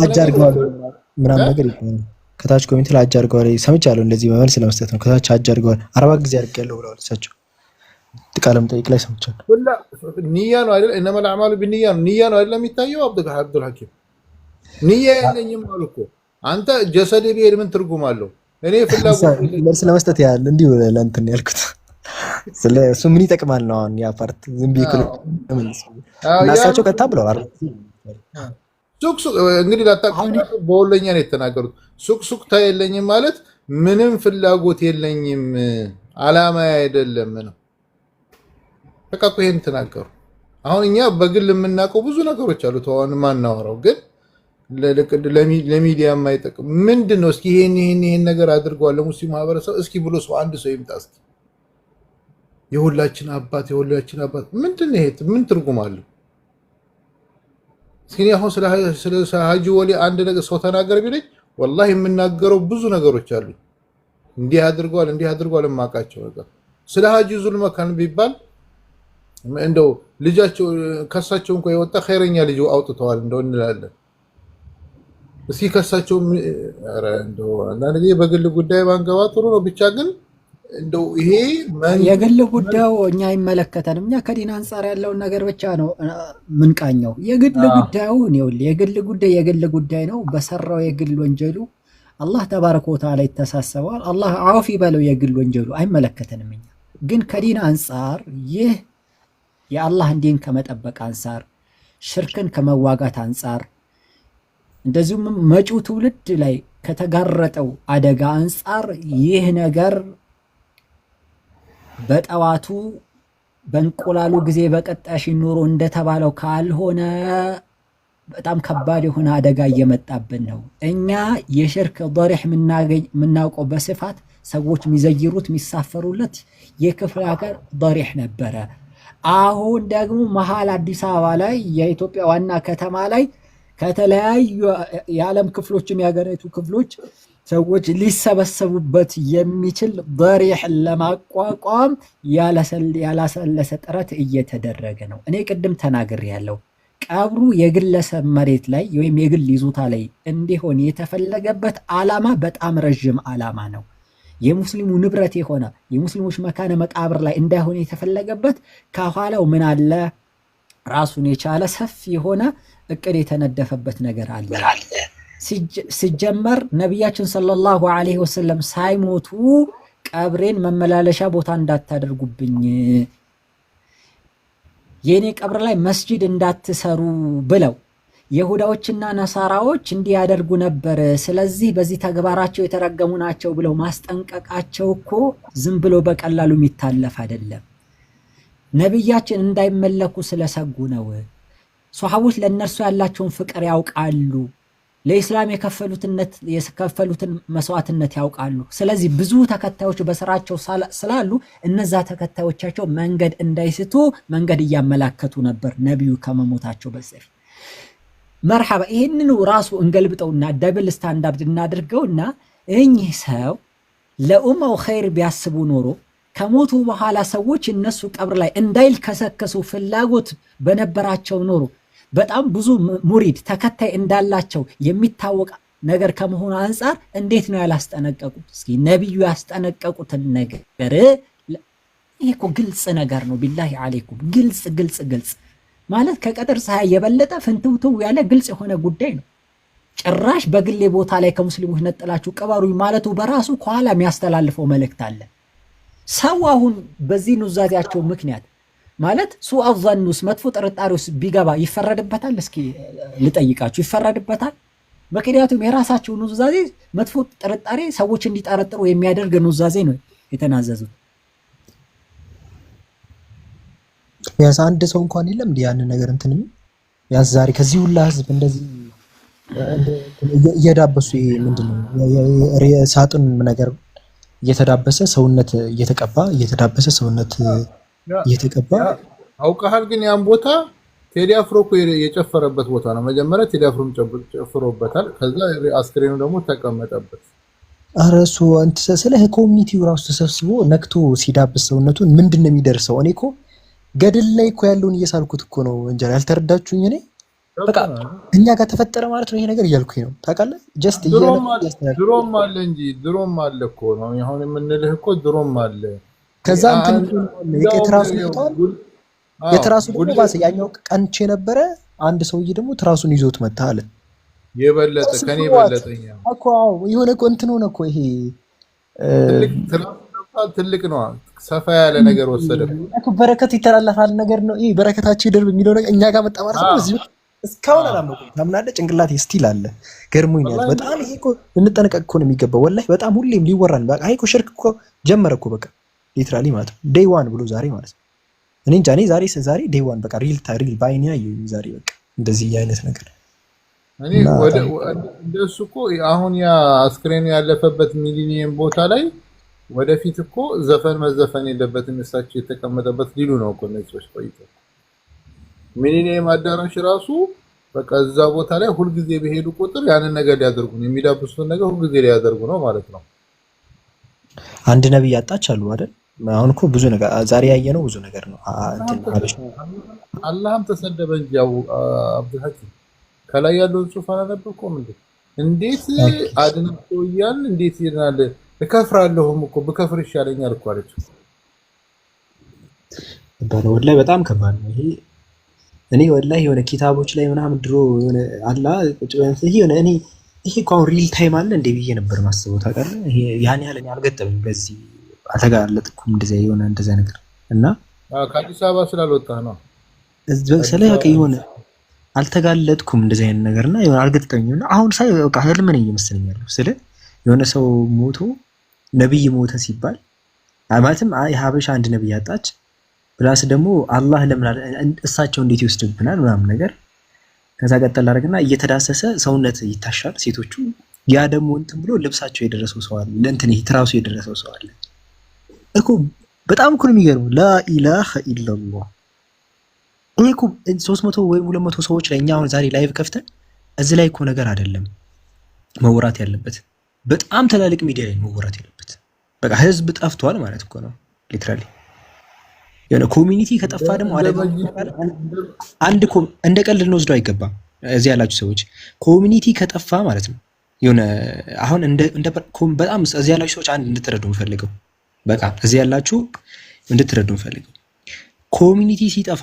ምናምን ነገር ይባላል። ከታች ኮሜንት ላይ አጃርገዋል ሰምቻለሁ። እንደዚህ በመልስ ለመስጠት ነው። ከታች አጃርገዋል 40 ጊዜ አድርጌያለሁ ብለዋል እሳቸው ቃለም ጠይቅ ላይ ሰምቻለሁ። ሁላ ንያ ነው አይደል? እነማ الأعمال بالنية ንያ ነው አይደል የሚታየው? አብዱል ሐኪም ንያ የለኝም አሉ እኮ አንተ ጀሰዴ ቢሄድ ምን ትርጉም አለው? እኔ ፍላጎት መልስ ለመስጠት ያህል እንዲሁ ለእንትን ያልኩት እሱ ምን ይጠቅማል ነው አሁን ያ ፓርት ዝም ብዬ እና እሳቸው ቀጥታ ብለዋል። ሱቅ እንግዲህ ላታውቁት በወሎኛ ነው የተናገሩት። ሱቅ ታየለኝም ማለት ምንም ፍላጎት የለኝም አላማ አይደለም ነው። በቃ እኮ ይሄን ተናገሩ። አሁን እኛ በግል የምናውቀው ብዙ ነገሮች አሉ። ተዋን ማናወራው ግን ለሚዲያ የማይጠቅም ምንድነው? እስኪ ይሄን ነገር አድርጓል ለሙስሊም ማህበረሰብ እስኪ ብሎ ሰው አንድ ሰው ይምጣ እስኪ። የሁላችን አባት ምንድነው? ይሄ ምን ትርጉም አለው? እስኪ አሁን ስለ ሐጂ ወሊ አንድ ነገር ሰው ተናገረ ቢለኝ ወላሂ የምናገረው ብዙ ነገሮች አሉ። እንዲህ አድርጓል የማውቃቸው ነገር ስለ ሐጂ ዙል መካን ቢባል እንደው ልጃቸው ከሳቸው እንኳን የወጣ ኸይረኛ ልጅ አውጥተዋል እንደው እንላለን። እስኪ ከሳቸው እንደው አንዳንድ ጊዜ በግል ጉዳይ ባንገባ ጥሩ ነው። ብቻ ግን እንደው ይሄ የግል ጉዳዩ እኛ አይመለከተንም። እኛ ከዲን አንፃር ያለውን ነገር ብቻ ነው ምንቃኘው። የግል ጉዳዩ ነው የግል ጉዳይ ነው። በሰራው የግል ወንጀሉ አላህ ተባረከ ወተዓላ ይተሳሰባል። አላህ አውፊ በለው። የግል ወንጀሉ አይመለከተንም እኛ ግን ከዲን አንጻር ይህ የአላህን ዲን ከመጠበቅ አንጻር ሽርክን ከመዋጋት አንጻር እንደዚሁም መጪው ትውልድ ላይ ከተጋረጠው አደጋ አንጻር ይህ ነገር በጠዋቱ በእንቁላሉ ጊዜ በቀጣሽ ኑሮ እንደተባለው ካልሆነ በጣም ከባድ የሆነ አደጋ እየመጣብን ነው። እኛ የሽርክ ضريح የምናውቀው በስፋት ሰዎች የሚዘይሩት የሚሳፈሩለት የክፍለ ሀገር ضريح ነበረ። አሁን ደግሞ መሀል አዲስ አበባ ላይ የኢትዮጵያ ዋና ከተማ ላይ ከተለያዩ የዓለም ክፍሎችም የሀገሪቱ ክፍሎች ሰዎች ሊሰበሰቡበት የሚችል ضريح ለማቋቋም ያላሰለሰ ጥረት እየተደረገ ነው። እኔ ቅድም ተናግሬያለሁ። ቀብሩ የግለሰብ መሬት ላይ ወይም የግል ይዞታ ላይ እንዲሆን የተፈለገበት ዓላማ በጣም ረጅም ዓላማ ነው። የሙስሊሙ ንብረት የሆነ የሙስሊሞች መካነ መቃብር ላይ እንዳይሆን የተፈለገበት ከኋላው ምን አለ? ራሱን የቻለ ሰፊ የሆነ እቅድ የተነደፈበት ነገር አለ። ሲጀመር ነቢያችን ሰለላሁ ዐለይሂ ወሰለም ሳይሞቱ ቀብሬን መመላለሻ ቦታ እንዳታደርጉብኝ፣ የኔ ቀብር ላይ መስጂድ እንዳትሰሩ ብለው ይሁዳዎችና ነሳራዎች እንዲያደርጉ ነበር። ስለዚህ በዚህ ተግባራቸው የተረገሙ ናቸው ብለው ማስጠንቀቃቸው እኮ ዝም ብሎ በቀላሉ የሚታለፍ አይደለም። ነቢያችን እንዳይመለኩ ስለሰጉ ነው። ሷሐቦች ለእነርሱ ያላቸውን ፍቅር ያውቃሉ። ለኢስላም የከፈሉትን መስዋዕትነት ያውቃሉ። ስለዚህ ብዙ ተከታዮች በስራቸው ስላሉ እነዛ ተከታዮቻቸው መንገድ እንዳይስቱ መንገድ እያመላከቱ ነበር ነቢዩ ከመሞታቸው በፊት። መርሐባ ይህንኑ ራሱ እንገልብጠውና ደብል ስታንዳርድ እናድርገውና እኚህ ሰው ለኡማው ኸይር ቢያስቡ ኖሮ ከሞቱ በኋላ ሰዎች እነሱ ቀብር ላይ እንዳይልከሰከሱ ፍላጎት በነበራቸው ኖሮ በጣም ብዙ ሙሪድ ተከታይ እንዳላቸው የሚታወቅ ነገር ከመሆኑ አንጻር እንዴት ነው ያላስጠነቀቁት? እስኪ ነቢዩ ያስጠነቀቁትን ነገር ይሄ እኮ ግልጽ ነገር ነው። ቢላሂ አለይኩም ግልጽ ማለት ከቀጥር ፀሐይ የበለጠ ፍንትውትው ያለ ግልጽ የሆነ ጉዳይ ነው። ጭራሽ በግሌ ቦታ ላይ ከሙስሊሞች ነጥላችሁ ቀበሩኝ ማለቱ በራሱ ከኋላ የሚያስተላልፈው መልእክት አለ። ሰው አሁን በዚህ ኑዛዜያቸው ምክንያት ማለት ሱአ ظኑስ መጥፎ ጥርጣሬውስ ቢገባ ይፈረድበታል? እስኪ ልጠይቃችሁ፣ ይፈረድበታል? ምክንያቱም የራሳቸው ኑዛዜ መጥፎ ጥርጣሬ ሰዎች እንዲጠረጥሩ የሚያደርግ ኑዛዜ ነው የተናዘዙት። ቢያንስ አንድ ሰው እንኳን የለም እንዴ ያንን ነገር እንትን ቢያንስ ዛሬ ከዚህ ሁላ ህዝብ እንደዚህ እየዳበሱ ይሄ ምንድነው የሳጥን ነገር እየተዳበሰ ሰውነት እየተዳበሰ ሰውነት እየተቀባ አውቀሃል። ግን ያን ቦታ ቴዲ አፍሮ እኮ የጨፈረበት ቦታ ነው። መጀመሪያ ቴዲ አፍሮም ጨፍሮበታል። ከዛ አስክሬኑ ደግሞ ተቀመጠበት። አረሱ አንተ ስለ ኮሚኒቲው ራሱ ተሰብስቦ ነክቶ ሲዳብስ ሰውነቱን ምንድነው የሚደርሰው? እኔ እኮ ገደል ላይ እኮ ያለውን እየሳልኩት እኮ ነው እንጂ ያልተረዳችሁኝ። እኔ በቃ እኛ ጋር ተፈጠረ ማለት ነው ይሄ ነገር እያልኩኝ ነው። ታውቃለህ ጀስት ድሮም አለ እንጂ ድሮም አለ እኮ ነው አሁን የምንልህ እኮ ድሮም አለ። ከዛ እንትን የትራሱ የትራሱ ደግሞ ባሰ። ያኛው ቀንቼ ነበረ አንድ ሰውዬ ደግሞ ትራሱን ይዞት መጣ አለ። የበለጠ ከኔ በለጠኛ እኮ የሆነ እኮ እንትን ሆነ እኮ ይሄ ትልቅ ነው። ሰፋ ያለ ነገር ወሰደ እኮ በረከት ይተላለፋል ነገር ነው። ይሄ በረከታቸው ይደርብ የሚለው ነገር እኛ ጋር መጣ ማለት ነው። እዚህ እስካሁን አላመንኩም። ታምናለህ? ጭንቅላቴ ስቲል አለ ገርሞኛል በጣም። ይሄ እኮ እንጠነቀቅ እኮ ነው የሚገባው ወላሂ። በጣም ሁሌም ሊወራል። በቃ ይሄ እኮ ሽርክ እኮ ጀመረ እኮ በቃ ሊትራሊ ማለት ነው። ዴይ ዋን ብሎ ዛሬ ማለት ነው። እኔ እንጃ እኔ ዛሬ ዴይ ዋን በቃ ሪል ባይኔ ያየሁኝ ዛሬ በቃ እንደዚህ አይነት ነገር እኔ እንደሱ እኮ አሁን ያ አስክሬኑ ያለፈበት ሚሊኒየም ቦታ ላይ ወደፊት እኮ ዘፈን መዘፈን የለበትም እሳቸው የተቀመጠበት ሊሉ ነው እኮ እነዚህ ሰዎች ቆይተው። ሚሊኒየም አዳራሽ ራሱ በቃ እዛ ቦታ ላይ ሁልጊዜ በሄዱ ቁጥር ያንን ነገር ሊያደርጉ ነው፣ የሚዳብሱትን ነገር ሁልጊዜ ሊያደርጉ ነው ማለት ነው። አንድ ነብይ ያጣች አሉ አይደል? አሁን እኮ ብዙ ነገር ዛሬ ያየነው ብዙ ነገር ነው። አላህም ተሰደበ እንጂ አብዱልሐኪም ከላይ ያለውን ጽሑፍ አላነበብከውም እንዴ? እንዴት አድነው እያልን እንዴት ይላል? እከፍራለሁም እኮ ብከፍር ይሻለኛል እኮ አለች። ወላሂ በጣም ከባድ ነው ይሄ። እኔ ወላሂ የሆነ ኪታቦች ላይ ምናምን ድሮ የሆነ አላህ ይሄ የሆነ እኔ ይሄ እኮ አሁን ሪል ታይም አለ እንደ ብዬ ነበር ማስበው። ታውቃለህ? ይሄ ያን ያህል እኔ አልገጠመኝ በዚህ አልተጋለጥኩም እንደዚያ የሆነ እንደዚያ ነገር እና ከአዲስ አበባ ስላልወጣ ነው በቃ የሆነ አልተጋለጥኩም እንደዚህ አይነት ነገርና የሆነ አልገጠመኝም። አሁን ሳይ በቃ ህልም ነኝ ይመስለኛል። ስለ የሆነ ሰው ሞቶ ነብይ ሞተ ሲባል ማለትም የሀበሻ አንድ ነብይ አጣች ፕላስ ደግሞ አላህ ለምን እሳቸው እንዴት ይወስድብናል ምናምን ነገር ከዛ ቀጠል አደረግና እየተዳሰሰ ሰውነት ይታሻል ሴቶቹ ያ ደግሞ እንትን ብሎ ልብሳቸው የደረሰው ሰው አለ ለእንትን ይሄ ትራሱ የደረሰው ሰው አለ እኮ በጣም እኮ ነው የሚገርመው። ላኢላሀ ኢላላህ ይሄ እኮ 300 ወይ 200 ሰዎች ላይ እኛ አሁን ዛሬ ላይቭ ከፍተን እዚህ ላይ እኮ ነገር አይደለም መወራት ያለበት በጣም ትላልቅ ሚዲያ ላይ መወራት ያለበት በቃ ህዝብ ጠፍቷል ማለት እኮ ነው ሊትራሊ። የሆነ ኮሚኒቲ ከጠፋ ደግሞ አንድ እንደ ቀልድ ልንወስደው አይገባም። እዚህ ያላችሁ ሰዎች ኮሚኒቲ ከጠፋ ማለት ነው የሆነ አሁን እንደ በጣም እዚህ ያላችሁ ሰዎች አንድ እንድትረዱ የምፈልገው በቃ እዚህ ያላችሁ እንድትረዱ የምፈልገው ኮሚኒቲ ሲጠፋ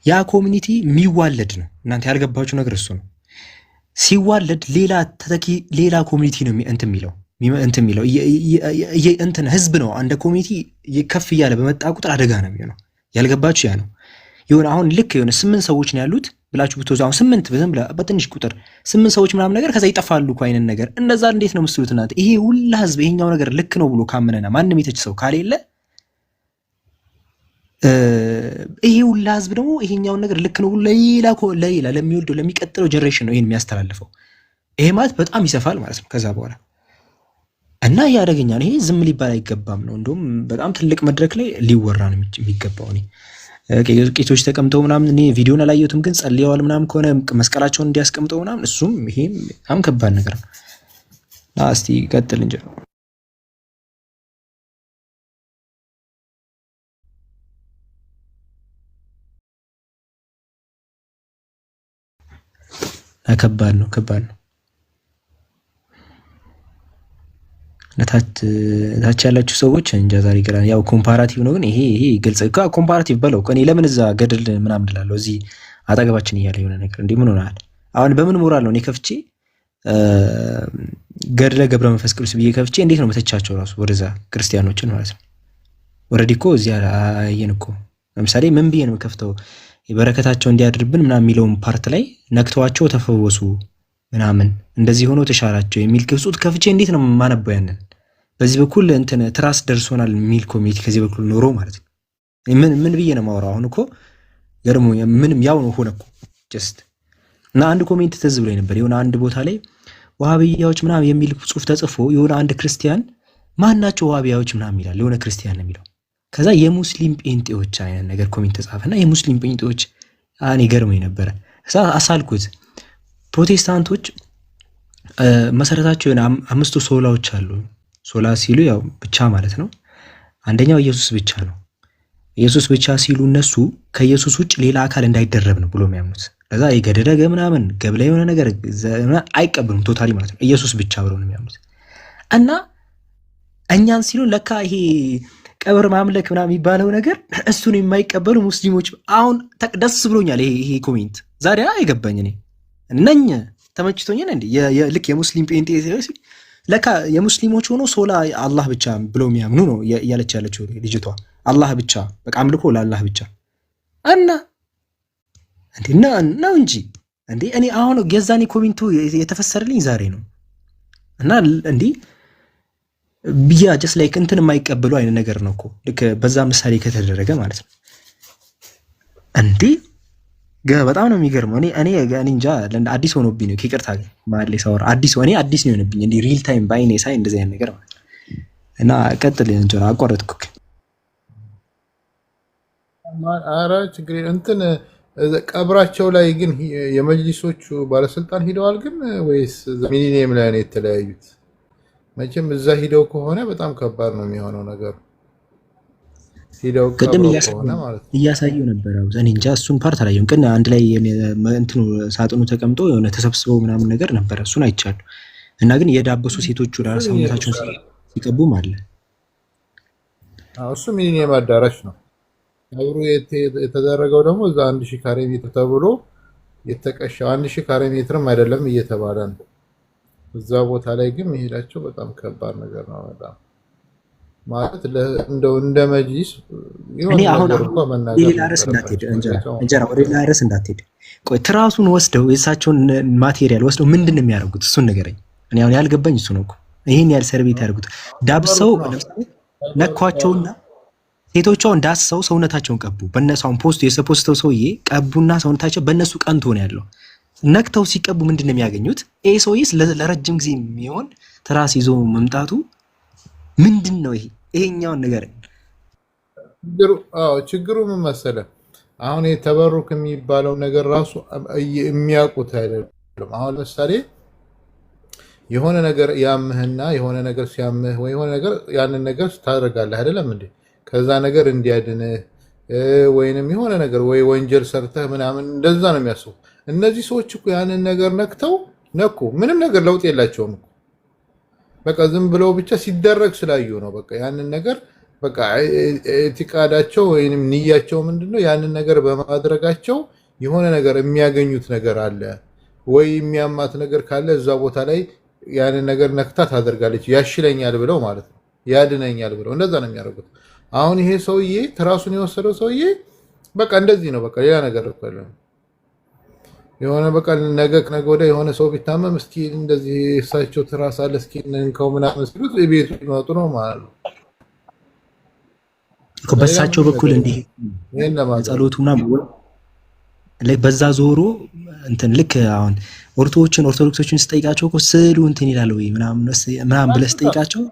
ያ ኮሚኒቲ የሚዋለድ ነው። እናንተ ያልገባችሁ ነገር እሱ ነው። ሲዋለድ ሌላ ተተኪ ሌላ ኮሚኒቲ ነው እንትን የሚለው እንትን ህዝብ ነው። አንድ ኮሚኒቲ ከፍ እያለ በመጣ ቁጥር አደጋ ነው የሚሆነው። ያልገባችሁ ያ ነው። የሆነ አሁን ልክ የሆነ 8 ሰዎች ነው ያሉት ብላችሁ ብትወዙ አሁን 8 በዝም ብላ በትንሽ ቁጥር 8 ሰዎች ምናምን ነገር ከዛ ይጠፋሉ እኮ አይነት ነገር እንደዛ እንዴት ነው መስሉት እናንተ? ይሄ ሁላ ህዝብ ይሄኛው ነገር ልክ ነው ብሎ ካመነና ማንም የተች ሰው ካሌለ ይሄ ሁላ ህዝብ ደግሞ ይሄኛውን ነገር ልክ ነው ብሎ ለሌላ ለሚወልደው ለሚቀጥለው ጀነሬሽን ነው ይሄን የሚያስተላልፈው። ይሄ ማለት በጣም ይሰፋል ማለት ነው ከዛ በኋላ እና ይሄ አደገኛ ነው። ይሄ ዝም ሊባል አይገባም ነው። እንደውም በጣም ትልቅ መድረክ ላይ ሊወራ ነው የሚገባው። ቄሶች ተቀምጠው ምናምን እኔ ቪዲዮን አላየሁትም፣ ግን ጸልየዋል ምናምን ከሆነ መስቀላቸውን እንዲያስቀምጠው ምናምን እሱም ይሄም በጣም ከባድ ነገር ነው። እስቲ ቀጥል እንጂ ከባድ ነው። ታች ያላችሁ ሰዎች እንጃ ዛሬ ገራን ያው ኮምፓራቲቭ ነው፣ ግን ይሄ ግልጽ ኮምፓራቲቭ በለው። እኔ ለምን እዛ ገድል ምናምን እላለሁ? እዚህ አጠገባችን እያለ የሆነ ነገር እንዴ ምን ሆናል? አሁን በምን ሞራል ነው እኔ ከፍቼ ገድለ ገብረ መንፈስ ቅዱስ ብዬ ከፍቼ እንዴት ነው መተቻቸው ራሱ ወደዛ ክርስቲያኖችን ማለት ነው። ኦሬዲ እኮ እዚያ አየን እኮ ለምሳሌ ምን ብዬ ነው ከፍተው የበረከታቸው እንዲያድርብን ምናምን የሚለውን ፓርት ላይ ነክተዋቸው ተፈወሱ ምናምን እንደዚህ ሆኖ ተሻላቸው የሚል ግብጽት ከፍቼ እንዴት ነው ማነበው? ያንን በዚህ በኩል እንትን ትራስ ደርሶናል የሚል ኮሚኒቲ ከዚህ በኩል ኖሮ ማለት ነው። ምን ብዬ ነው ማወራው? አሁን እኮ ገርሞ ምንም ያው ነው ሆነ እኮ ጀስት እና አንድ ኮሜንት ትዝ ብሎኝ ነበር። የሆነ አንድ ቦታ ላይ ዋሃብያዎች ምናምን የሚል ጽሁፍ ተጽፎ የሆነ አንድ ክርስቲያን ማን ናቸው ዋሃብያዎች ምናምን ይላል። የሆነ ክርስቲያን ነው የሚለው። ከዛ የሙስሊም ጴንጤዎች አይነት ነገር ኮሜንት ተጻፈና የሙስሊም ጴንጤዎች እኔ ገርሞኝ ነበረ። ከዛ አሳልኩት። ፕሮቴስታንቶች መሰረታቸው የሆነ 5 ሶላዎች አሉ። ሶላ ሲሉ ያው ብቻ ማለት ነው። አንደኛው ኢየሱስ ብቻ ነው። ኢየሱስ ብቻ ሲሉ እነሱ ከኢየሱስ ውጭ ሌላ አካል እንዳይደረብ ነው ብሎ የሚያምኑት። ከዛ የገደደገ ምናምን ገብላ የሆነ ነገር አይቀበሉም ቶታሊ ማለት ነው። ኢየሱስ ብቻ ብሎ ነው የሚያምኑት። እና እኛን ሲሉ ለካ ይሄ ቀብር ማምለክ ምናምን የሚባለው ነገር እሱን የማይቀበሉ ሙስሊሞች አሁን ደስ ብሎኛል። ይሄ ኮሜንት ዛሬ አይገባኝ እኔ ነኝ ተመችቶኛል። እንዴ ልክ የሙስሊም ጴንጤ ለካ የሙስሊሞች ሆኖ ሶላ አላህ ብቻ ብለው የሚያምኑ ነው ያለች ያለችው ልጅቷ። አላህ ብቻ በቃ አምልኮ ለአላህ ብቻ እና እንዴ ነው እንጂ እንዴ እኔ አሁን ገዛኔ ኮሜንቱ የተፈሰረልኝ ዛሬ ነው። እና እንዴ ቢያ ጀስት ላይክ እንትን የማይቀበሉ አይነት ነገር ነው እኮ ልክ በዛ ምሳሌ ከተደረገ ማለት ነው። እንዴ በጣም ነው የሚገርመው። እኔ እንጃ አዲስ ሆኖብኝ ነው ከይቅርታ ማለት ላይ ሳወራ አዲስ ነው የሆነብኝ እንዴ ሪል ታይም ባይኔ ሳይ እንደዚህ አይነት ነገር ማለት እና ቀጥል እንጀራ አቋረጥኩ። ኧረ ችግር እንትን ቀብራቸው ላይ ግን የመጅሊሶቹ ባለስልጣን ሂደዋል ግን ወይስ ሚሊኒየም ላይ ነው የተለያዩት? መቼም እዛ ሂደው ከሆነ በጣም ከባድ ነው የሚሆነው ነገር። ሂደው ቅድም ከሆነ ማለት ነው እያሳዩ ነበር። እኔ እንጃ እሱን ፓርት አላየሁም፣ ግን አንድ ላይ እንትኑ ሳጥኑ ተቀምጦ የሆነ ተሰብስበው ምናምን ነገር ነበር። እሱን አይቻለሁ። እና ግን የዳበሱ ሴቶቹ ሰውነታቸውን ሲቀቡም አለ። እሱ ሚሊኒየም አዳራሽ ነው። ቀብሩ የተደረገው ደግሞ እዛ 1000 ካሬ ሜትር ተብሎ የተቀሻው 1000 ካሬ ሜትርም አይደለም እየተባለ ነው። እዛ ቦታ ላይ ግን መሄዳቸው በጣም ከባድ ነገር ነው። በጣም ማለት እንደው እንደ መጅሊስ እኔ የሆነ አሁን ነገር እንኳን መናገር ሌላ ርዕስ እንዳትሄድ እንጀራ ወደ ሌላ ርዕስ እንዳትሄድ። ቆይ ትራሱን ወስደው የእሳቸውን ማቴሪያል ወስደው ምንድን ነው የሚያደርጉት? እሱን ንገረኝ። እኔ አሁን ያልገባኝ እሱ ነው እኮ። ይሄን ያህል ሰርቤት ያደርጉት ዳብሰው ነኳቸውና ሴቶቹ አሁን ዳስሰው ሰውነታቸውን ቀቡ። በእነሱ አሁን የፖስተው ሰውዬ ቀቡና ሰውነታቸው በእነሱ ቀንቶ ነው ያለው። ነክተው ሲቀቡ ምንድን ነው የሚያገኙት? ይሄ ሰውዬስ ለረጅም ጊዜ የሚሆን ትራስ ይዞ መምጣቱ ምንድን ነው? ይሄኛውን ነገር ችግሩ ምን መሰለህ? አሁን የተበሩክ የሚባለው ነገር ራሱ የሚያውቁት አይደለም። አሁን ለምሳሌ የሆነ ነገር ያምህና የሆነ ነገር ሲያምህ ወይ የሆነ ነገር ያንን ነገር ታደርጋለህ አይደለም እንዴ? ከዛ ነገር እንዲያድንህ ወይንም የሆነ ነገር ወይ ወንጀል ሰርተህ ምናምን እንደዛ ነው የሚያስቡ። እነዚህ ሰዎች እኮ ያንን ነገር ነኩ ምንም ነገር ለውጥ የላቸውም እኮ። በቃ ዝም ብለው ብቻ ሲደረግ ስላዩ ነው። በቃ ያንን ነገር በቃ ኢቲቃዳቸው ወይንም ንያቸው ምንድነው? ያንን ነገር በማድረጋቸው የሆነ ነገር የሚያገኙት ነገር አለ ወይ የሚያማት ነገር ካለ እዛ ቦታ ላይ ያንን ነገር ነክታ ታደርጋለች። ያሽለኛል ብለው ማለት ነው፣ ያድነኛል ብለው እንደዛ ነው የሚያደርጉት። አሁን ይሄ ሰውዬ ትራሱን የወሰደው ሰውዬ በቃ እንደዚህ ነው። በቃ ሌላ ነገር እኮ የሆነ በቃ ነገ ወዲያ የሆነ ሰው ቢታመም እስኪ እንደዚህ እሳቸው ትራስ አለ እስኪ እንከው ምናምን ሲሉት ቤቱ ይመጡ ነው ማለት ነው እኮ። በእሳቸው በኩል እንዲህ ጸሎቱ ምናምን በዛ ዞሮ እንትን ልክ አሁን ኦርቶዶክሶችን ስጠይቃቸው እኮ ስዕሉ እንትን ይላል ወይ ምናምን ብለህ ስጠይቃቸው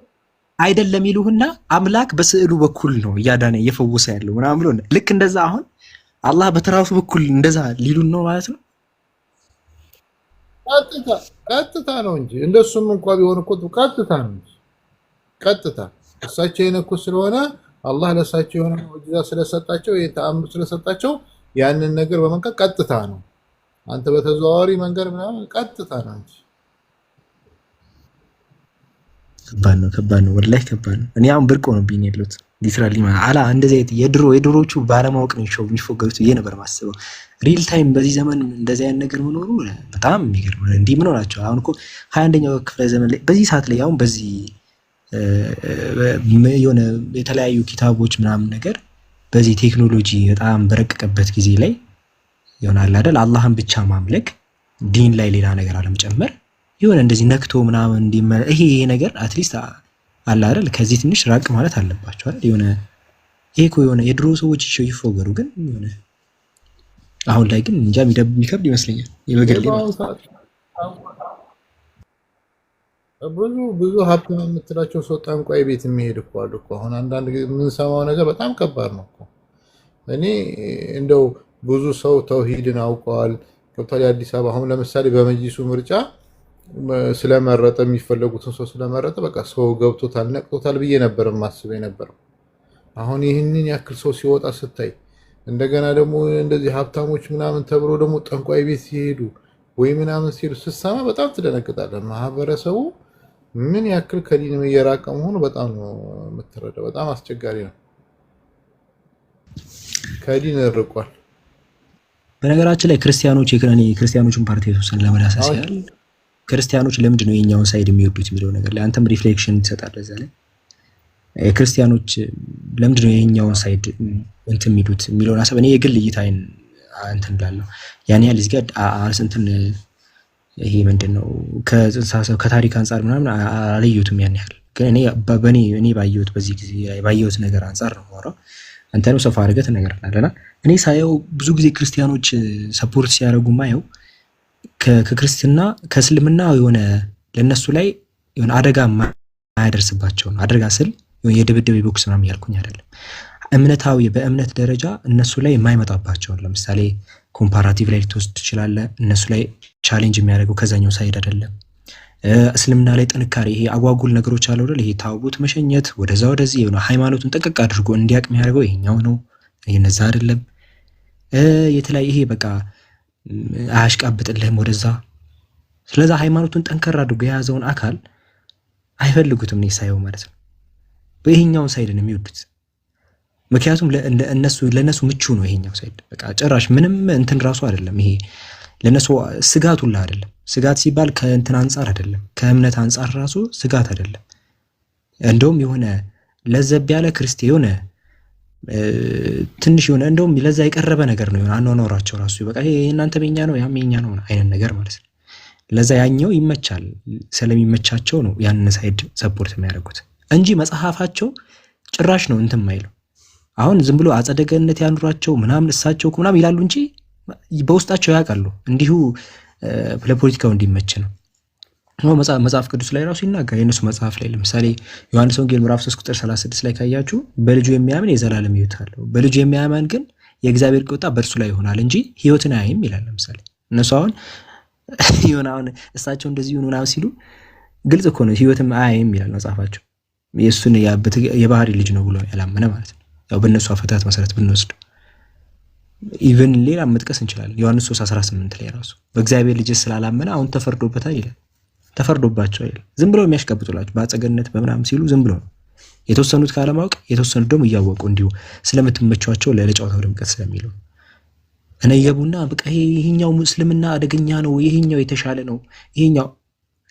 አይደለም ይሉህና አምላክ በስዕሉ በኩል ነው እያዳነ እየፈወሰ ያለው ምናምን ብሎ ልክ እንደዛ አሁን አላህ በትራሱ በኩል እንደዛ ሊሉን ነው ማለት ነው። ቀጥታ ነው እንጂ እንደሱም እንኳን ቢሆን እኮ ቀጥታ ነው እንጂ ቀጥታ እሳቸው የነኩ ስለሆነ አላህ ለእሳቸው የሆነ ሙዕጂዛ ስለሰጣቸው የተአምር ስለሰጣቸው ያንን ነገር በመንቀጥ ቀጥታ ነው። አንተ በተዘዋዋሪ መንገድ ምናምን ቀጥታ ነው እንጂ ከባድ ነው ወላሂ ከባድ ነው። እኔ አሁን ብርቅ ሆኖብኝ ያለሁት ሊትራሊ አላ እንደዚህ የድሮቹ ባለማወቅ ነው የሚፎገሩት ብዬ ነበር ማስበው። ሪል ታይም በዚህ ዘመን እንደዚህ አይነት ነገር መኖሩ በጣም የሚገርም ነው። እንዲህ ምን ሆናቸው አሁን እኮ 21ኛው ክፍለ ዘመን ላይ በዚህ ሰዓት ላይ አሁን በዚህ የሆነ የተለያዩ ኪታቦች ምናምን ነገር በዚህ ቴክኖሎጂ በጣም በረቀቀበት ጊዜ ላይ ይሆናል አይደል? አላህን ብቻ ማምለክ ዲን ላይ ሌላ ነገር አለመጨመር የሆነ እንደዚህ ነክቶ ምናምን ይሄ ነገር አትሊስት አለ አይደል? ከዚህ ትንሽ ራቅ ማለት አለባቸው አይደል? የሆነ ይሄ እኮ የሆነ የድሮ ሰዎች ይፎገሩ ግን የሆነ አሁን ላይ ግን እንጃ የሚከብድ ይመስለኛል። የበገሌ ብዙ ሀብታም የምትላቸው ሰው ጠንቋይ ቤት የሚሄድ እኮ አሉ እኮ። አሁን አንዳንድ የምንሰማው ነገር በጣም ከባድ ነው እኮ። እኔ እንደው ብዙ ሰው ተውሂድን አውቀዋል ገብቷል። የአዲስ አበባ አሁን ለምሳሌ በመጅሊሱ ምርጫ ስለመረጠ የሚፈለጉትን ሰው ስለመረጠ በቃ ሰው ገብቶታል ነቅቶታል ብዬ ነበር የማስበው የነበረው። አሁን ይህንን ያክል ሰው ሲወጣ ስታይ እንደገና ደግሞ እንደዚህ ሀብታሞች ምናምን ተብሎ ደግሞ ጠንቋይ ቤት ሲሄዱ ወይ ምናምን ሲሄዱ ስትሰማ በጣም ትደነግጣለህ። ማህበረሰቡ ምን ያክል ከዲን እየራቀ መሆኑ በጣም ነው የምትረዳው። በጣም አስቸጋሪ ነው። ከዲን ርቋል። በነገራችን ላይ ክርስቲያኖችን ፓርቲ ተወሰነ ለመዳሰስ ያህል ክርስቲያኖች ለምንድን ነው የኛውን ሳይድ የሚወዱት የሚለው ነገር ላይ አንተም ሪፍሌክሽን ትሰጣለህ። እዛ ላይ ክርስቲያኖች ለምንድን ነው የኛውን ሳይድ እንትን የሚሉት የሚለውን ሀሳብ እኔ የግል እይታዬን እንትን እላለሁ። ያን ያህል እዚህ ጋር እንትን ይሄ ምንድን ነው ከጽንሰ ሀሳብ ከታሪክ አንጻር ምናምን አልዩትም ያን ያህል ግን እኔ ባየሁት በዚህ ጊዜ ባየሁት ነገር አንጻር ነው የማወራው። አንተንም ሰፋ አድርገህ ትነግረናለህና እኔ ሳየው ብዙ ጊዜ ክርስቲያኖች ሰፖርት ሲያደርጉ ማየው ከክርስትና ከእስልምና የሆነ ለነሱ ላይ የሆነ አደጋ ማያደርስባቸው ነው። አደጋ ስል የድብድብ ቦክስ ምናምን ያልኩኝ አይደለም። በእምነት ደረጃ እነሱ ላይ የማይመጣባቸውን ለምሳሌ ኮምፓራቲቭ ላይ ልትወስድ ትችላለህ። እነሱ ላይ ቻሌንጅ የሚያደርገው ከዛኛው ሳይድ አይደለም። እስልምና ላይ ጥንካሬ ይሄ አጓጉል ነገሮች አለው አይደል? ይሄ ታውቡት መሸኘት ወደዛ ወደዚህ የሆነ ሃይማኖቱን ጠቅቅ አድርጎ እንዲያውቅ የሚያደርገው ይሄኛው ነው። ይሄነዛ አይደለም። የተለያየ ይሄ በቃ አያሽቃብጥልህም ወደዛ። ስለዛ ሃይማኖቱን ጠንከር አድርጎ የያዘውን አካል አይፈልጉትም ነው ሳይው ማለት ነው። በይሄኛውን ሳይድ ነው የሚወዱት። ምክንያቱም ለነሱ ምቹ ነው ይሄኛው ሳይድ። በቃ ጭራሽ ምንም እንትን ራሱ አይደለም። ይሄ ለነሱ ስጋት ሁላ አይደለም። ስጋት ሲባል ከእንትን አንጻር አይደለም፣ ከእምነት አንጻር ራሱ ስጋት አይደለም። እንደውም የሆነ ለዘብ ያለ ክርስቲያን ትንሽ የሆነ እንደውም ለዛ የቀረበ ነገር ነው የሆነ አኗኗራቸው ራሱ በቃ ይሄ እናንተ የኛ ነው ያም የኛ ነው አይነት ነገር ማለት ነው። ለዛ ያኛው ይመቻል ስለሚመቻቸው ነው ያንን ሳይድ ሰፖርት የሚያደርጉት እንጂ መጽሐፋቸው ጭራሽ ነው እንትን ማይለው። አሁን ዝም ብሎ አጸደገነት ያኑራቸው ምናምን እሳቸው ምናምን ይላሉ እንጂ በውስጣቸው ያውቃሉ እንዲሁ ለፖለቲካው እንዲመች ነው። መጽሐፍ ቅዱስ ላይ ራሱ ይናገራል። የነሱ መጽሐፍ ላይ ለምሳሌ ዮሐንስ ወንጌል ምዕራፍ 3 ቁጥር 36 ላይ ካያችሁ በልጁ የሚያምን የዘላለም ሕይወት አለው፣ በልጁ የሚያምን ግን የእግዚአብሔር ቁጣ በእርሱ ላይ ይሆናል እንጂ ሕይወትን አያይም ይላል። ለምሳሌ እነሱ አሁን አሁን እሳቸው እንደዚህ ይሁን ምናምን ሲሉ ግልጽ እኮ ነው ሕይወትም አያይም ይላል መጽሐፋቸው። የእሱን የባህሪ ልጅ ነው ብሎ ያላመነ ማለት ነው። ያው በእነሱ አፈታት መሰረት ብንወስድ ኢቭን ሌላ መጥቀስ እንችላለን። ዮሐንስ 3:18 ላይ ራሱ በእግዚአብሔር ልጅ ስላላመነ አሁን ተፈርዶበታል ይላል። ተፈርዶባቸው ይላል። ዝም ብለው የሚያሽቀብጡላችሁ በአጸገነት በምናምን ሲሉ ዝም ብለው የተወሰኑት ካለማወቅ የተወሰኑት ደግሞ እያወቁ እንዲሁ ስለምትመቿቸው ለጨዋታው ድምቀት ስለሚሉ እኔ ይገቡና በቃ ይሄኛው ሙስልምና አደገኛ ነው፣ ይሄኛው የተሻለ ነው፣ ይሄኛው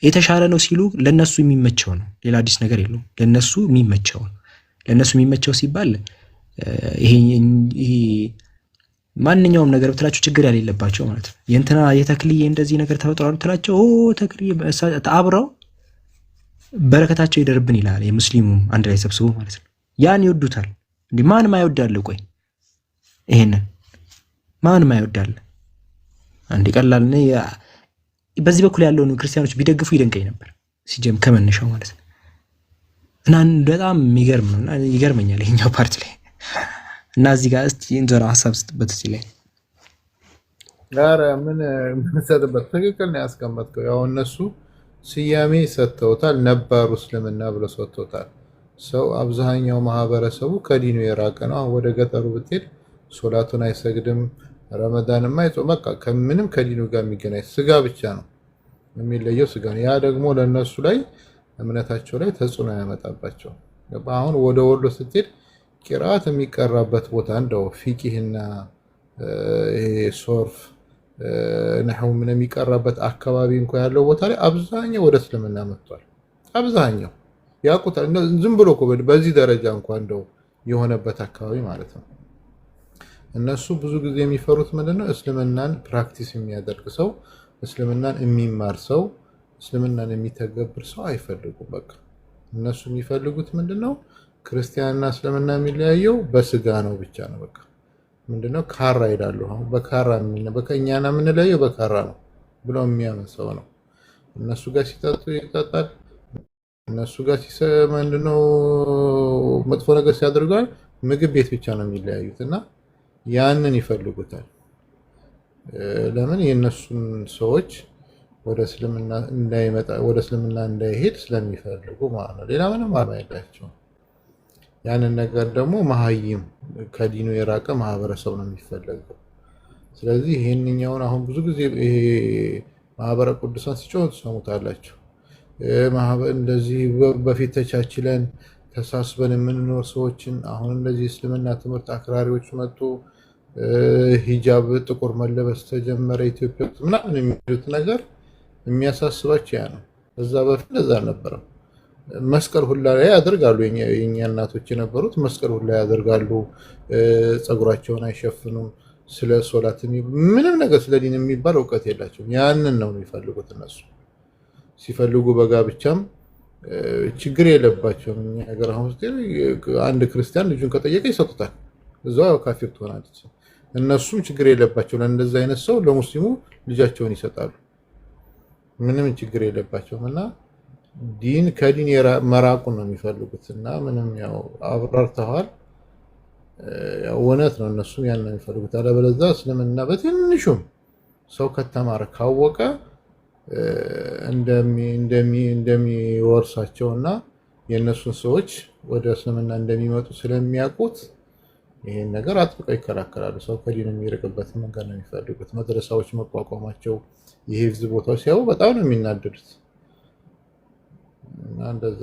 የተሻለ ነው ሲሉ ለነሱ የሚመቸው ነው። ሌላ አዲስ ነገር የለውም። ለነሱ የሚመቸው ነው። ለነሱ የሚመቸው ሲባል ይሄ ማንኛውም ነገር ብትላቸው ችግር ያሌለባቸው ማለት ነው። የእንትና የተክልዬ እንደዚህ ነገር ተፈጥሯል ብትላቸው ተክልዬ አብረው በረከታቸው ይደርብን ይላል። የሙስሊሙም አንድ ላይ ሰብስቦ ማለት ነው። ያን ይወዱታል። እንዴ ማንም አይወዳል? ቆይ ይሄንን ማንም አይወዳል? አንድ ቀላል ነው። በዚህ በኩል ያለውን ክርስቲያኖች ቢደግፉ ይደንቀኝ ነበር ሲጀም ከመነሻው ማለት ነው። እና በጣም የሚገርም ነው። እና ይገርመኛል ይሄኛው ፓርት ላይ እና እዚህ ጋር እስቲ እንጀራ ሐሳብ ስትበት እስቲ ላይ ኧረ ምን ሰጥበት ትክክል ነው ያስቀመጥከው። ያው እነሱ ስያሜ ሰጥተውታል፣ ነባሩ እስልምና ብለው ሰጥተውታል። ሰው አብዛኛው ማህበረሰቡ ከዲኑ የራቀ ነው። ወደ ገጠሩ ብትሄድ ሶላቱን አይሰግድም፣ ረመዳንም አይጾም። በቃ ከምንም ከዲኑ ጋር የሚገናኝ ስጋ ብቻ ነው የሚለየው ስጋ ነው። ያ ደግሞ ለነሱ ላይ እምነታቸው ላይ ተጽዕኖ ያመጣባቸው። አሁን ወደ ወሎ ስትሄድ ቂራአት የሚቀራበት ቦታ እንደው ፊቂህና ሶርፍ ነህው ምን የሚቀራበት አካባቢ እንኳን ያለው ቦታ ላይ አብዛኛው ወደ እስልምና መጥቷል። አብዛኛው ያቁታል። ዝም ብሎ እኮ በዚህ ደረጃ እንኳን እንደው የሆነበት አካባቢ ማለት ነው። እነሱ ብዙ ጊዜ የሚፈሩት ምንድነው? እስልምናን ፕራክቲስ የሚያደርግ ሰው፣ እስልምናን የሚማር ሰው፣ እስልምናን የሚተገብር ሰው አይፈልጉም። በቃ እነሱ የሚፈልጉት ምንድነው? ክርስቲያንና እስልምና የሚለያየው በስጋ ነው ብቻ ነው። በቃ ምንድነው? ካራ ይላሉ። አሁን በካራ በከኛና የምንለየው በካራ ነው ብሎ የሚያምን ሰው ነው። እነሱ ጋር ሲጠጡ ይጠጣል። እነሱ ጋር ምንድነው መጥፎ ነገር ሲያደርጋል ምግብ ቤት ብቻ ነው የሚለያዩት እና ያንን ይፈልጉታል። ለምን? የነሱን ሰዎች ወደ እስልምና እንዳይመጣ ወደ እስልምና እንዳይሄድ ስለሚፈልጉ ማለት ነው። ሌላ ምንም ዓላማ የላቸውም። ያንን ነገር ደግሞ መሀይም ከዲኑ የራቀ ማህበረሰብ ነው የሚፈልገው። ስለዚህ ይሄንኛውን አሁን ብዙ ጊዜ ይሄ ማህበረ ቅዱሳን ሲጮህ ትሰሙታላችሁ። እንደዚህ በፊት ተቻችለን ተሳስበን የምንኖር ሰዎችን አሁን እንደዚህ እስልምና ትምህርት አክራሪዎች መጡ፣ ሂጃብ ጥቁር መለበስ ተጀመረ ኢትዮጵያ ውስጥ ምናምን የሚሉት ነገር የሚያሳስባቸው ያ ነው። እዛ በፊት እዛ አልነበረም። መስቀል ሁላ ላይ ያደርጋሉ። የኛ እናቶች የነበሩት መስቀል ሁላ ያደርጋሉ። ጸጉራቸውን አይሸፍኑም። ስለ ሶላት ምንም ነገር ስለ ዲን የሚባል እውቀት የላቸውም። ያንን ነው የሚፈልጉት እነሱ። ሲፈልጉ በጋብቻም ችግር የለባቸውም። እኛ ሀገር አሁን አንድ ክርስቲያን ልጁን ከጠየቀ ይሰጡታል። እዛው ካፊር ትሆናለች። እነሱም ችግር የለባቸው። ለእንደዛ አይነት ሰው ለሙስሊሙ ልጃቸውን ይሰጣሉ። ምንም ችግር የለባቸውም እና ዲን ከዲን መራቁን ነው የሚፈልጉት እና ምንም ያው አብራርተዋል። ያው እውነት ነው። እነሱም ያን ነው የሚፈልጉት። አለበለዚያ እስልምና በትንሹም ሰው ከተማረ ካወቀ እንደሚወርሳቸውና የእነሱን ሰዎች ወደ እስልምና እንደሚመጡ ስለሚያውቁት ይሄን ነገር አጥብቀው ይከላከላሉ። ሰው ከዲን የሚርቅበት መንገድ ነው የሚፈልጉት። መድረሳዎች መቋቋማቸው፣ የሂፍዝ ቦታዎች ሲያዩ በጣም ነው የሚናደዱት። እና እንደዛ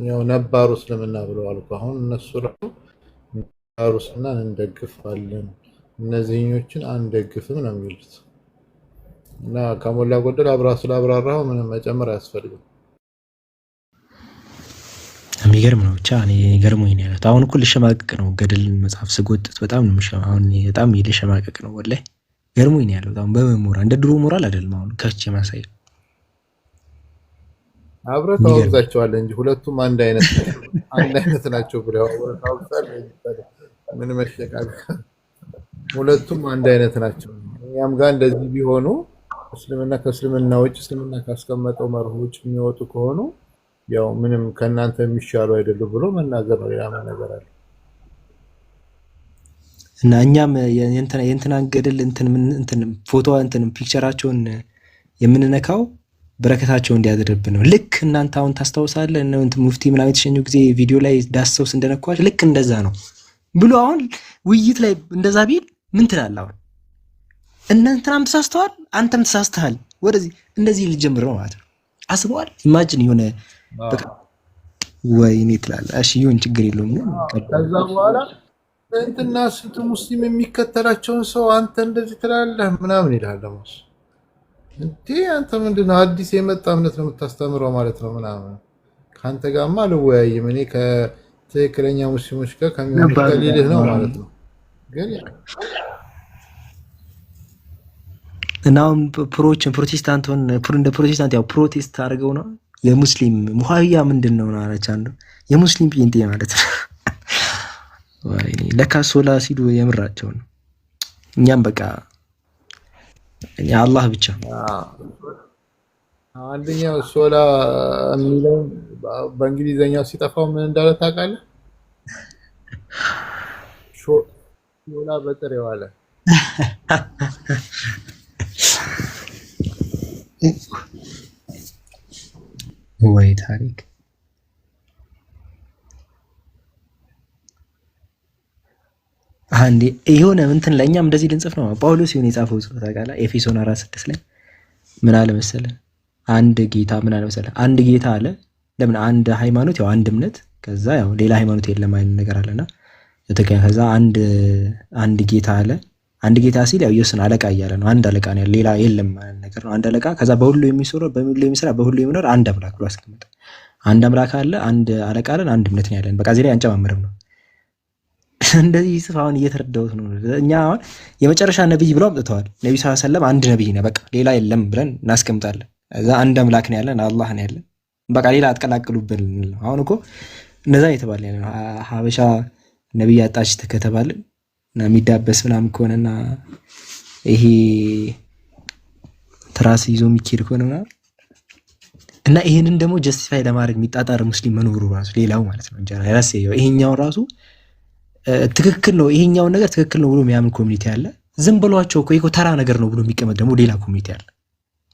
ያው ነባሩ እስልምና ብለዋል እኮ አሁን እነሱ ራሱ ነባሩ እስልምናን እንደግፋለን እነዚህኞችን አንደግፍም ነው የሚሉት። እና ከሞላ ጎደል ስላብራራው ምንም መጨመር አያስፈልግም። የሚገርም ነው። ብቻ እኔ ገርሞኝ ነው ያለው። አሁን እኮ ልሸማቀቅ ነው ገድልን መጽሐፍ ስጎጥጥ በጣም ነው አሁን በጣም ልሸማቀቅ ነው ወላሂ ገርሞኝ ነው ያለው። አሁን በመሞራ እንደ ድሮ ሞራል አይደለም አሁን ከች ማሳይ አብረህ ታወግዛቸዋለህ እንጂ ሁለቱም አንድ አይነት ናቸው ብለው ታወግዛለህ። ምን መሸቃቅ ሁለቱም አንድ አይነት ናቸው። እኛም ጋር እንደዚህ ቢሆኑ እስልምና ከእስልምና ውጭ እስልምና ካስቀመጠው መርህ ውጭ የሚወጡ ከሆኑ ያው ምንም ከናንተ የሚሻሉ አይደሉም ብሎ መናገር ነው። ያ ነገር አለ እና እኛም የእንትናን ገድል እንትን ፎቶ ፒክቸራቸውን የምንነካው በረከታቸው እንዲያድርብን ነው። ልክ እናንተ አሁን ታስታውሳለህ እነ ሙፍቲ ምናምን የተሸኙ ጊዜ ቪዲዮ ላይ ዳሰውስ እንደነኳች ልክ እንደዛ ነው ብሎ አሁን ውይይት ላይ እንደዛ ቢል ምን ትላለህ? አሁን እናንተም ተሳስተዋል፣ አንተም ተሳስተሃል፣ ወደዚህ እንደዚህ ልጀምር ነው ማለት ነው። አስበዋል። ኢማጂን የሆነ በቃ ወይኔ ትላለህ። እሺ ይሁን ችግር የለውም። ከዛ በኋላ እንትና ስንት ሙስሊም የሚከተላቸውን ሰው አንተ እንደዚህ ትላለህ ምናምን ይላል። ደሞስ እንዴ አንተ ምንድነው አዲስ የመጣ እምነት ነው የምታስተምረው ማለት ነው ምናምን። ካንተ ጋርማ አልወያይም እኔ ከትክክለኛ ሙስሊሞች ጋር ከሚወያይልህ ነው ማለት ነው። ግን እናም ፕሮቴስታንቱን እንደ ፕሮቴስታንት ያው ፕሮቴስት አድርገው ነው የሙስሊም ሙሃያ ምንድነው ነው አለች አንዱ የሙስሊም ጴንጤ ማለት ነው። ወይኔ ለካ ሶላ ሲሉ የምራቸው ነው። እኛም በቃ አላህ ብቻ አንደኛው ሶላ የሚለው በእንግሊዘኛው ሲጠፋው ምን እንዳለ ታውቃለህ? ሶላ በጥሬው አለ። ወይ ታሪክ አንዴ የሆነ እንትን ለኛም እንደዚህ ልንጽፍ ነው። ጳውሎስ ይሁን የጻፈው ጽሑፍ ታውቃለህ? ኤፌሶን 4:6 ላይ ምን አለ መሰለህ? አንድ ጌታ ምን አለ መሰለህ? አንድ ጌታ አለ። ለምን አንድ ሃይማኖት ያው አንድ እምነት፣ ከዛ ያው ሌላ ሃይማኖት የለም አይነት ነገር አለና ከዛ አንድ ጌታ አለ። አንድ ጌታ ሲል ያው ኢየሱስን አለቃ እያለ ነው። አንድ አለቃ ነው፣ ሌላ የለም ማለት ነገር ነው። አንድ አለቃ፣ ከዛ በሁሉ የሚሰራ በሁሉ የሚኖር አንድ አምላክ ብሎ አስቀመጠ። አንድ አምላክ አለ፣ አንድ አለቃ አለን፣ አንድ እምነት ነው ያለን። በቃ እዚህ ላይ አንጨማምርም ነው። እንደዚህ ይጽፍ አሁን እየተረዳሁት ነው። እኛ አሁን የመጨረሻ ነብይ ብለው አምጥተዋል። ነብዩ ሰለላሁ ዐለይሂ ወሰለም አንድ ነብይ ነው፣ በቃ ሌላ የለም ብለን እናስቀምጣለን። እዛ አንድ አምላክ ነው ያለን፣ አላህ ነው ያለን። በቃ ሌላ አትቀላቅሉብን ነው። አሁን እኮ እንደዛ እየተባለ ያለ ነው። ሀበሻ ነብይ አጣች ከተባለ እና የሚዳበስ ምናምን ከሆነና ይሄ ትራስ ይዞ የሚኬድ ከሆነና እና ይሄንን ደግሞ ጀስቲፋይ ለማድረግ የሚጣጣር ሙስሊም መኖሩ ራሱ ሌላው ማለት ነው። እንጀራ ያላስ ይሄኛው ራሱ ትክክል ነው፣ ይሄኛው ነገር ትክክል ነው ብሎ የሚያምን ኮሚኒቲ አለ። ዝም ብሏቸው እኮ ተራ ነገር ነው ብሎ የሚቀመጥ ደግሞ ሌላ ኮሚኒቲ አለ።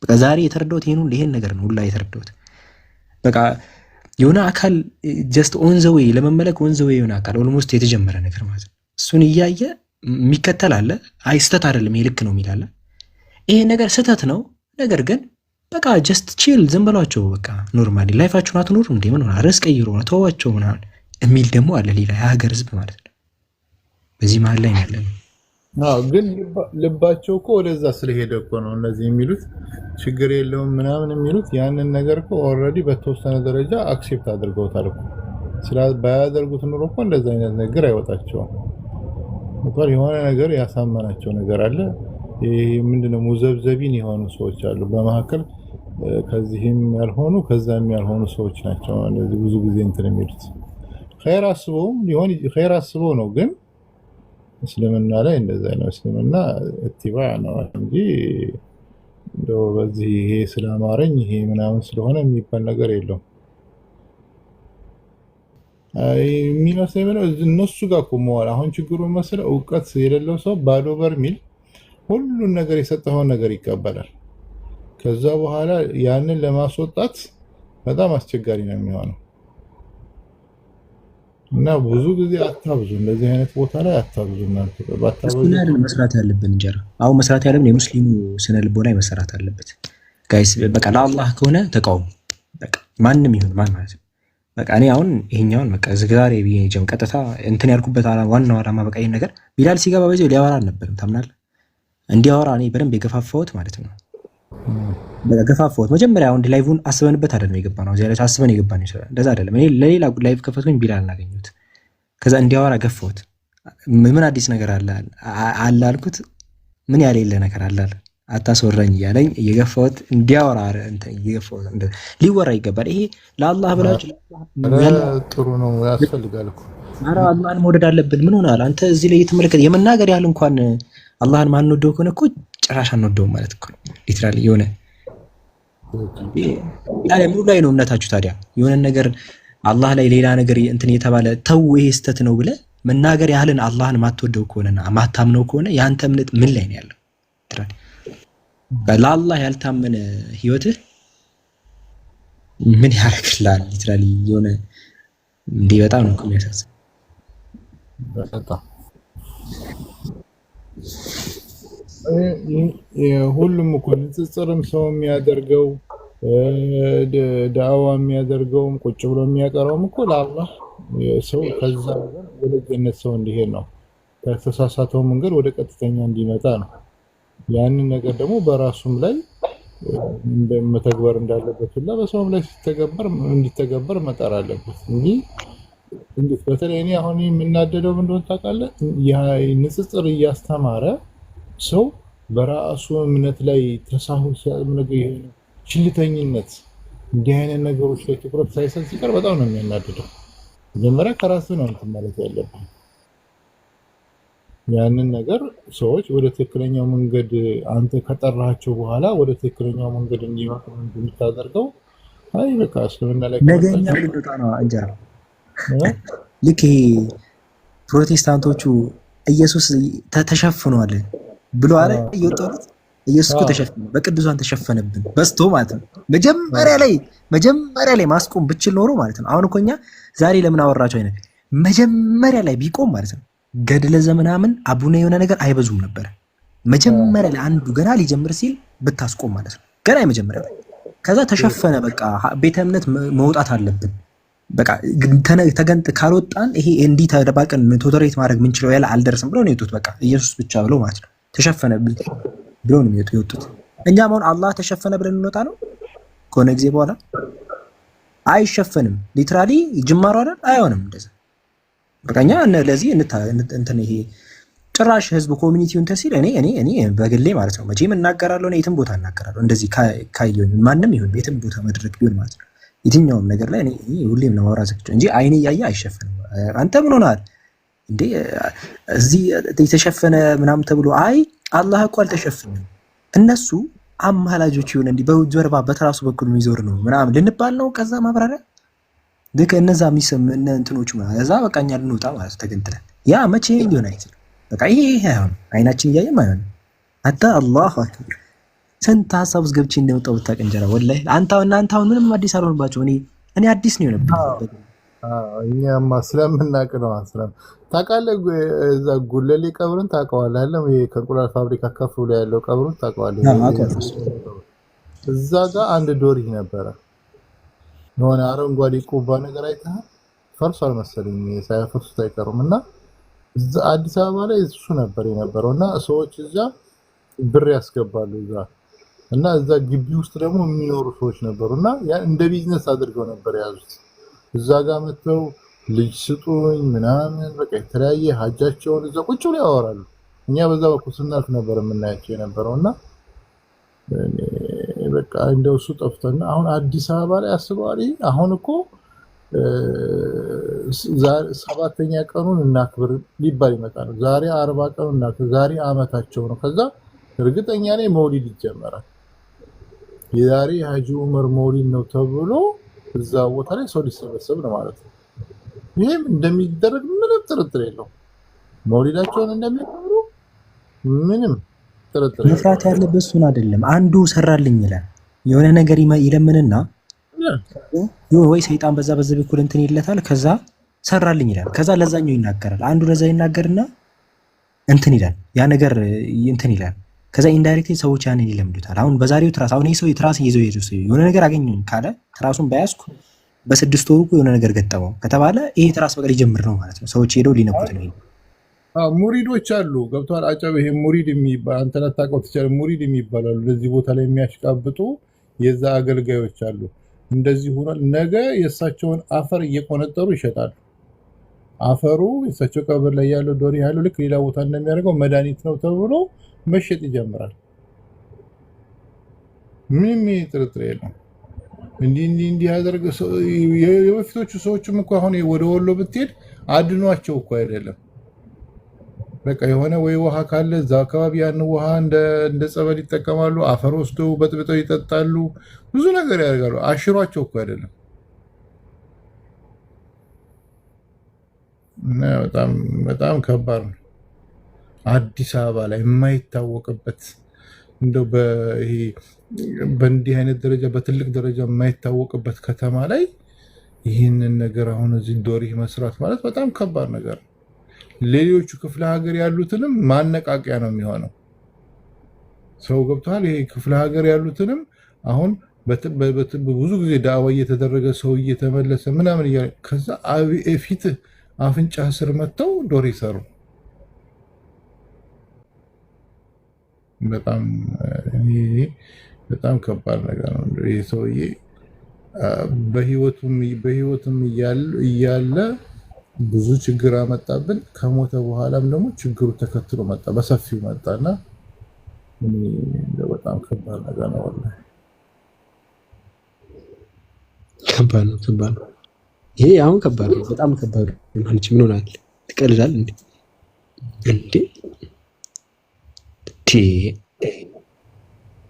በቃ ዛሬ የተረዳሁት ይሄን ነገር ነው ሁላ የተረዳሁት። በቃ የሆነ አካል ጀስት ኦን ዘ ዌይ ለመመለክ ኦን ዘ ዌይ የሆነ አካል ኦልሞስት የተጀመረ ነገር ማለት ነው። እሱን እያየ የሚከተል አለ። አይ ስህተት አይደለም ይሄ ልክ ነው የሚል አለ። ይሄ ነገር ስህተት ነው፣ ነገር ግን በቃ ጀስት ቺል ዝም ብሏቸው በቃ ኖርማሊ ላይፋችሁን አትኖሩ እንዴ ምን ሆነ ርዕስ ቀይሮ ነው ተዋቸው ምናምን የሚል ደግሞ አለ ሌላ የሀገር ህዝብ ማለት ነው። በዚህ መሀል ላይ ያለ ነው። ግን ልባቸው እኮ ወደዛ ስለሄደ እኮ ነው እነዚህ የሚሉት ችግር የለውም ምናምን የሚሉት። ያንን ነገር እኮ ኦልሬዲ በተወሰነ ደረጃ አክሴፕት አድርገውታል እኮ። ባያደርጉት ኑሮ እኮ እንደዛ አይነት ነገር አይወጣቸውም። የሆነ ነገር ያሳመናቸው ነገር አለ። ይሄ ምንድነው ሙዘብዘቢን የሆኑ ሰዎች አሉ በመካከል፣ ከዚህም ያልሆኑ ከዛም ያልሆኑ ሰዎች ናቸው እንደዚህ ብዙ ጊዜ እንትን የሚሉት። ኸይር አስበው ነው ግን እስልምና ላይ እንደዛ ነው። እስልምና ኢትባዕ ነው እንጂ እንደው በዚህ ይሄ ስላማረኝ ይሄ ምናምን ስለሆነ የሚባል ነገር የለውም። የሚመስለኝ ነው እነሱ ጋር ቆመዋል። አሁን ችግሩ መሰለህ እውቀት የሌለው ሰው ባዶ በርሚል ሁሉን ነገር የሰጠኸውን ነገር ይቀበላል። ከዛ በኋላ ያንን ለማስወጣት በጣም አስቸጋሪ ነው የሚሆነው። እና ብዙ ጊዜ አታብዙ፣ እንደዚህ አይነት ቦታ ላይ አታብዙ። እናንተ መስራት ያለብን እንጀራ አሁን መስራት ያለብን የሙስሊሙ ስነ ልቦና ላይ መሰራት አለበት። ጋይስ በቃ ለአላህ ከሆነ ተቃውሞ፣ በቃ ማንም ይሁን ማን ማለት ነው። በቃ እኔ አሁን ይሄኛውን በቃ ዝግዛሬ ቢጀም ቀጥታ እንትን ያልኩበት ዋናው ዓላማ በቃ ይሄን ነገር ቢላል ሲገባ በዚህ ሊያወራ አልነበረም። ታምናለህ? እንዲያወራ እኔ በደንብ የገፋፋሁት ማለት ነው። በቃ ገፋፋሁት። መጀመሪያ አሁን ላይቭን አስበንበት አይደለም የገባነው፣ እዚያ ላይ ታስበን የገባነው ይችላል። እንደዛ አይደለም። እኔ ለሌላ ላይቭ ከፈትኩኝ ቢላል አገኘሁት። ከዛ እንዲያወራ ገፋሁት። ምን አዲስ ነገር አለ አልኩት። ምን ያሌለ ነገር አለ አታስወራኝ እያለኝ እየገፋሁት እንዲያወራ እየገፋሁት ሊወራ ይገባል። ይሄ ለአላህ ብላችሁ ጥሩ ነው ያስፈልጋል እኮ። ኧረ አላህን መውደድ አለብን። ምን ሆናል አንተ እዚህ ላይ የተመለከተ የመናገር ያህል እንኳን አላህን ማንወደው ከሆነ እኮ ጭራሽ አንወደውም ማለት እኮ ሊትራሊ የሆነ ታዲያ ምኑ ላይ ነው እምነታችሁ ታዲያ? የሆነ ነገር አላህ ላይ ሌላ ነገር እንትን የተባለ ተው ይሄ ስተት ነው ብለህ መናገር ያህልን አላህን ማትወደው ከሆነና ማታምነው ከሆነ ያንተ እምነት ምን ላይ ነው ያለው? ለአላህ ያልታመነ ህይወትህ ምን ያደርግልሃል? ሊትራሊ የሆነ እንዲህ በጣም ነው የሚያሳዝነው። ሁሉም እኮ ንጽጽርም ሰው የሚያደርገው ዳዕዋ የሚያደርገውም ቁጭ ብሎ የሚያቀርበውም እኮ ለአላህ ሰው ከዛ ነገር ወደ ጀነት ሰው እንዲሄድ ነው። ከተሳሳተው መንገድ ወደ ቀጥተኛ እንዲመጣ ነው። ያንን ነገር ደግሞ በራሱም ላይ መተግበር እንዳለበት ሁላ በሰውም ላይ እንዲተገበር መጣር አለበት እንጂ እንዴት በተለይ እኔ አሁን የምናደደው እንደሆነ ታውቃለህ፣ ንጽጽር እያስተማረ ሰው በራሱ እምነት ላይ ተሳሁን ችልተኝነት እንዲህ አይነት ነገሮች ላይ ትኩረት ሳይሰጥ ሲቀር በጣም ነው የሚያናድደው። መጀመሪያ ከራስህ ነው እንትን ማለት ያለብህ። ያንን ነገር ሰዎች ወደ ትክክለኛው መንገድ አንተ ከጠራሃቸው በኋላ ወደ ትክክለኛው መንገድ እንዲመጡ እንደምታደርገው አይ በቃ እስልምና ላይ ነገኛ ልንወጣ ነው እንጀራ ልክ ፕሮቴስታንቶቹ ኢየሱስ ተሸፍኗል ብሎ አለ እየወጣሉት ኢየሱስ እኮ ተሸፈነ፣ በቅዱሳን ተሸፈነብን በስቶ ማለት ነው። መጀመሪያ ላይ ማስቆም ብችል ኖሮ ማለት ነው። አሁን እኮ እኛ ዛሬ ለምን አወራቸው አይነት መጀመሪያ ላይ ቢቆም ማለት ነው ገድለ ዘመናምን አቡነ የሆነ ነገር አይበዙም ነበር። መጀመሪያ ላይ አንዱ ገና ሊጀምር ሲል ብታስቆም ማለት ነው ገና የመጀመሪያ ላይ ከዛ ተሸፈነ በቃ ቤተ እምነት መውጣት አለብን በቃ ተገንጥ ካልወጣን ይሄ እንዲህ ተደባቀን ቶተሬት ማድረግ ምንችለው ያለ አልደርስም ብለው ነው የወጡት። በቃ ኢየሱስ ብቻ ብለው ማለት ነው ተሸፈነ ብለው ነው የወጡት። እኛም አሁን አላህ ተሸፈነ ብለን እንወጣ ነው ከሆነ ጊዜ በኋላ አይሸፈንም። ሊትራሊ ጅማሩ አይደል አይሆንም እንደዛ በቃኛ ለዚህ እንትን ይሄ ጭራሽ ህዝብ ኮሚኒቲው እንትን ሲል እኔ በግሌ ማለት ነው መቼም እናገራለሁ ነው የትም ቦታ እናገራለሁ እንደዚህ ካየሁኝ ማንም ይሁን የትም ቦታ መድረክ ቢሆን ማለት ነው የትኛውም ነገር ላይ እኔ ሁሌም ለማውራት ዘግቼው እንጂ አይኔ እያየ አይሸፈንም። አንተ ምን ሆነሃል እንዴ እዚህ የተሸፈነ ምናምን ተብሎ አይ አላህ እኮ አልተሸፈንም እነሱ አማላጆች ይሁን እንዲህ በጀርባ በተራሱ በኩል የሚዞር ነው ምናምን ልንባል ነው። ከዛ ማብራሪያ ልክ እነዛ የሚሰም እንትኖቹ ማለት እዛ በቃኛ ልንወጣ ማለት ተገንጥለን ያ መቼ ሊሆን አይችልም። በቃ ይሄ አይሆን አይናችን እያየም አይሆንም። አታ አላህ አክበር ስንት ሀሳብ ውስጥ ገብቼ እንደወጣው ብታውቅ እንጀራ ወላሂ እናንተ አሁን ምንም አዲስ አልሆንባቸው። እኔ አዲስ ነው የሆነብኝ። እኛማ ስለምናቅ ነው። ታውቃለህ እዛ ጉለሌ ቀብርን ታውቀዋለህ አይደል? ይሄ ከእንቁላል ፋብሪካ ከፍ ብሎ ያለው ቀብሩን ታውቀዋለህ? እዛ ጋር አንድ ዶሪ ነበረ የሆነ አረንጓዴ ቁባ ነገር አይተሃል? ፈርሷል መሰለኝ ሳይፈርሱት አይቀሩም። እና እዛ አዲስ አበባ ላይ እሱ ነበር የነበረው እና ሰዎች እዛ ብር ያስገባሉ እዛ እና እዛ ግቢ ውስጥ ደግሞ የሚኖሩ ሰዎች ነበሩና ያን እንደ ቢዝነስ አድርገው ነበር የያዙት። እዛ ጋር መጥተው ልጅ ስጡኝ ምናምን በቃ የተለያየ ሀጃቸውን እዛ ቁጭ ብለው ያወራሉ። እኛ በዛ በኩል ስናልፍ ነበር የምናያቸው የነበረውና በቃ እንደው እሱ ጠፍቶና አሁን አዲስ አበባ ላይ አስበዋል። አሁን እኮ ዛሬ 7ኛ ቀኑን እናክብር ሊባል ይመጣል። ዛሬ 40 ቀኑን እናክብር፣ ዛሬ አመታቸው ነው። ከዛ እርግጠኛ ነኝ መውሊድ ይጀመራል። የዛሬ ሀጂ ዑመር መውሊድ ነው ተብሎ እዛ ቦታ ላይ ሰው ሊሰበሰብ ነው ማለት ነው። ይሄም እንደሚደረግ ምንም ጥርጥር የለው። መውሊዳቸውን እንደሚያከብሩ ምንም ጥርጥር የለው። መፍራት ያለበት እሱን አይደለም። አንዱ ሰራልኝ ይላል የሆነ ነገር ይለምንና ወይ ሰይጣን በዛ በኩል እንትን ይለታል። ከዛ ሰራልኝ ይላል። ከዛ ለዛኛው ይናገራል። አንዱ ለዛ ይናገርና እንትን ይላል ያ ነገር እንትን ይላል። ከዛ ኢንዳይሬክትሊ ሰዎች ያንን ይለምዱታል። አሁን በዛሬው ትራስ አሁን ይሄ ሰው ትራስ ይዘው የሆነ ነገር አገኘኝ ካለ ትራሱን በያዝኩ በ6 ወሩ የሆነ ነገር ገጠመው ከተባለ ይሄ ትራስ በቃ ሊጀምር ነው ማለት ነው። ሰዎች ሄደው ሊነኩት ነው። ሙሪዶች አሉ ገብቷል። አጨብ ይሄ ሙሪድ የሚባል አንተ ለታውቀው ትችላለህ። ሙሪድ የሚባላሉ ለዚህ ቦታ ላይ የሚያሽቃብጡ የዛ አገልጋዮች አሉ። እንደዚህ ሆኗል። ነገ የእሳቸውን አፈር እየቆነጠሩ ይሸጣሉ። አፈሩ የእሳቸው ቀብር ላይ ያለው ዶሪ ያለው ልክ ሌላ ቦታ እንደሚያደርገው መድኃኒት ነው ተብሎ መሸጥ ይጀምራል። ምንም ጥርጥር የለም። እንዲህ ያደርገ የበፊቶቹ ሰዎችም እኮ አሁን ወደ ወሎ ብትሄድ አድኗቸው እኮ አይደለም። በቃ የሆነ ወይ ውሃ ካለ እዛ አካባቢ ያን ውሃ እንደ ጸበል ይጠቀማሉ። አፈር ወስደው በጥብጠው ይጠጣሉ። ብዙ ነገር ያደርጋሉ። አሽሯቸው እኮ አይደለም። እና በጣም ከባድ ነው። አዲስ አበባ ላይ የማይታወቅበት እንደው በእንዲህ አይነት ደረጃ በትልቅ ደረጃ የማይታወቅበት ከተማ ላይ ይህንን ነገር አሁን እዚህ ዶሪህ መስራት ማለት በጣም ከባድ ነገር ነው። ሌሎቹ ክፍለ ሀገር ያሉትንም ማነቃቂያ ነው የሚሆነው። ሰው ገብቷል። ይሄ ክፍለ ሀገር ያሉትንም አሁን ብዙ ጊዜ ዳዋ እየተደረገ ሰው እየተመለሰ ምናምን ከዛ ፊት አፍንጫ ስር መጥተው ዶር ይሰሩ። በጣም ከባድ ነገር ነው። ይሄ ሰውዬ በህይወቱም እያለ ብዙ ችግር አመጣብን። ከሞተ በኋላም ደግሞ ችግሩ ተከትሎ መጣ፣ በሰፊው መጣና በጣም ከባድ ነገር ነው። ወላሂ ከባድ ነው። ይሄ አሁን ከባድ ነው፣ በጣም ከባድ ነው። ማንቺ ምን ሆናል? ትቀልዳል እንዴ?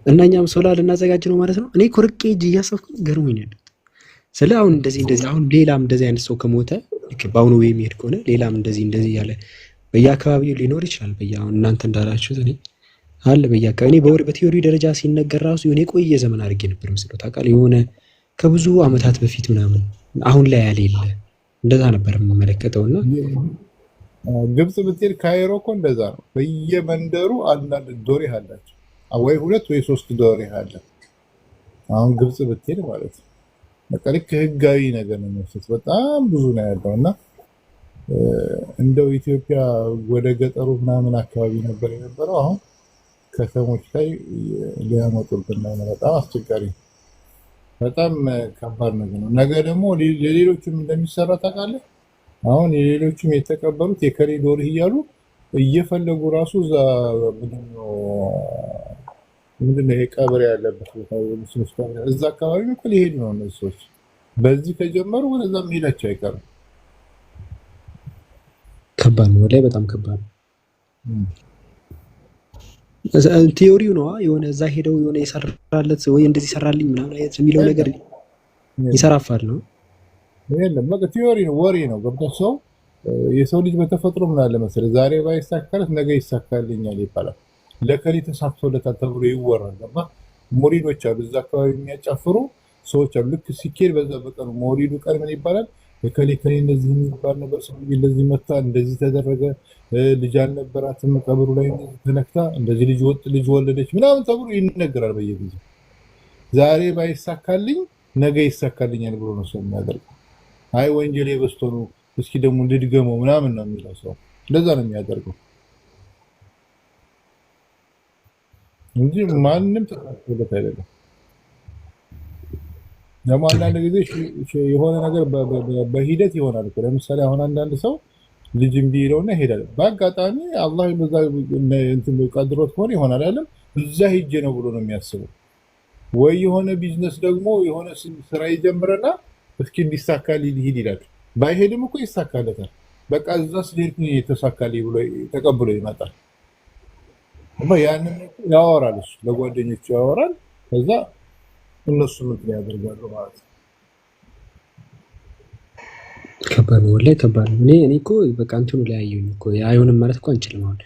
እና እኛም ሶላር ልናዘጋጅ ነው ማለት ነው። እኔ ኮርቄ እጅ እያሰብኩ ገርሞኝ ነው። ስለ አሁን እንደዚህ አሁን ሌላም እንደዚህ አይነት ሰው ከሞተ በአሁኑ ወይ የሚሄድ ከሆነ ሌላም እንደዚህ ያለ በየአካባቢው ሊኖር ይችላል። አሁን እናንተ እንዳላችሁት እኔ አለ በየአካባቢው እኔ በወሬ በቲዮሪ ደረጃ ሲነገር ራሱ የሆነ የቆየ ዘመን አድርጌ ነበር መስሎ ታውቃለህ። የሆነ ከብዙ ዓመታት በፊት ምናምን አሁን ላይ ያሌለ እንደዛ ነበር የምመለከተውና ግብጽ ብትሄድ ካይሮ እኮ እንደዛ ነው። በየመንደሩ አንዳንድ ዶሪ አላቸው፣ ወይ 2 ወይ 3 ዶሪ አለ። አሁን ግብጽ ብትሄድ ማለት ነው በቃ ልክ ህጋዊ ነገር ነው የሚወስድ። በጣም ብዙ ነው ያለውና እንደው ኢትዮጵያ ወደ ገጠሩ ምናምን አካባቢ ነበር የነበረው። አሁን ከተሞች ላይ ሊያመጡብን ነው። በጣም አስቸጋሪ፣ በጣም ከባድ ነገር ነው። ነገ ደግሞ ለሌሎችም እንደሚሰራ ታውቃለህ። አሁን የሌሎችም የተቀበሉት የከሌ ዶርህ እያሉ እየፈለጉ ራሱ እዛ ምንድነው የቀብር ያለበት ቦታ እዛ አካባቢ እኮ ሊሄዱ ነው እነዚህ ሰዎች። በዚህ ከጀመሩ ወደዛ መሄዳቸው አይቀርም። ከባድ ነው ላይ በጣም ከባድ ነው። ቲዮሪው ነው የሆነ እዛ ሄደው የሆነ የሰራለት ወይ እንደዚህ ሰራልኝ ምናምን አይነት የሚለው ነገር ይሰራፋል ነው። የለም በቃ ቲዮሪ ነው፣ ወሬ ነው። ገብቶ ሰው የሰው ልጅ በተፈጥሮ ምን አለ መሰለህ ዛሬ ባይሳካለት ነገ ይሳካልኛል ይባላል። ለከሌ ተሳክቶለታል ተብሎ ይወራል። ገባ ሙሪዶች አሉ እዛ አካባቢ የሚያጫፍሩ ሰዎች አሉ። ልክ ሲኬድ በዛ በቀኑ ሙሪዱ ቀን ምን ይባላል? ከሌ እንደዚህ የሚባል ነበር፣ ሰው እንደዚህ መታ፣ እንደዚህ ተደረገ፣ ልጅ አልነበራትም፣ ቀብሩ ላይ እንደዚህ ተነክታ፣ እንደዚህ ልጅ ወለደች ምናምን ተብሎ ይነገራል በየጊዜው። ዛሬ ባይሳካልኝ ነገ ይሳካልኛል ብሎ ነው ሰው የሚያደርገው። አይ ወንጀሌ በዝቶ ነው እስኪ ደግሞ ልድገመው ምናምን ነው የሚለው ሰው። እንደዛ ነው የሚያደርገው እንጂ ማንም ተሳክቶለት አይደለም። ደግሞ አንዳንድ ጊዜ የሆነ ነገር በሂደት ይሆናል እኮ። ለምሳሌ አሁን አንዳንድ ሰው ልጅ እምቢ ይለውና ይሄዳል። በአጋጣሚ አላህ በዛ እንትን ቀድሮት ከሆነ ይሆናል አይደለም፣ እዛ ሂጄ ነው ብሎ ነው የሚያስበው። ወይ የሆነ ቢዝነስ ደግሞ የሆነ ስራ ይጀምርና እስኪ እንዲሳካልኝ ሊሄድ ይላል። ባይሄድም እኮ ይሳካለታል። በቃ እዛ ስለሄድኩኝ የተሳካልኝ ብሎ ተቀብሎ ይመጣል። ያንን ያወራል፣ እሱ ለጓደኞቹ ያወራል። ከዛ እነሱ እንትን ያደርጋሉ ማለት ነው። ከባድ ነው ወላሂ ከባድ ነው። እኔ እኮ በቃ እንትኑ ላይ አየሁኝ እኮ አይሆንም ማለት እኮ አንችልም። አሁን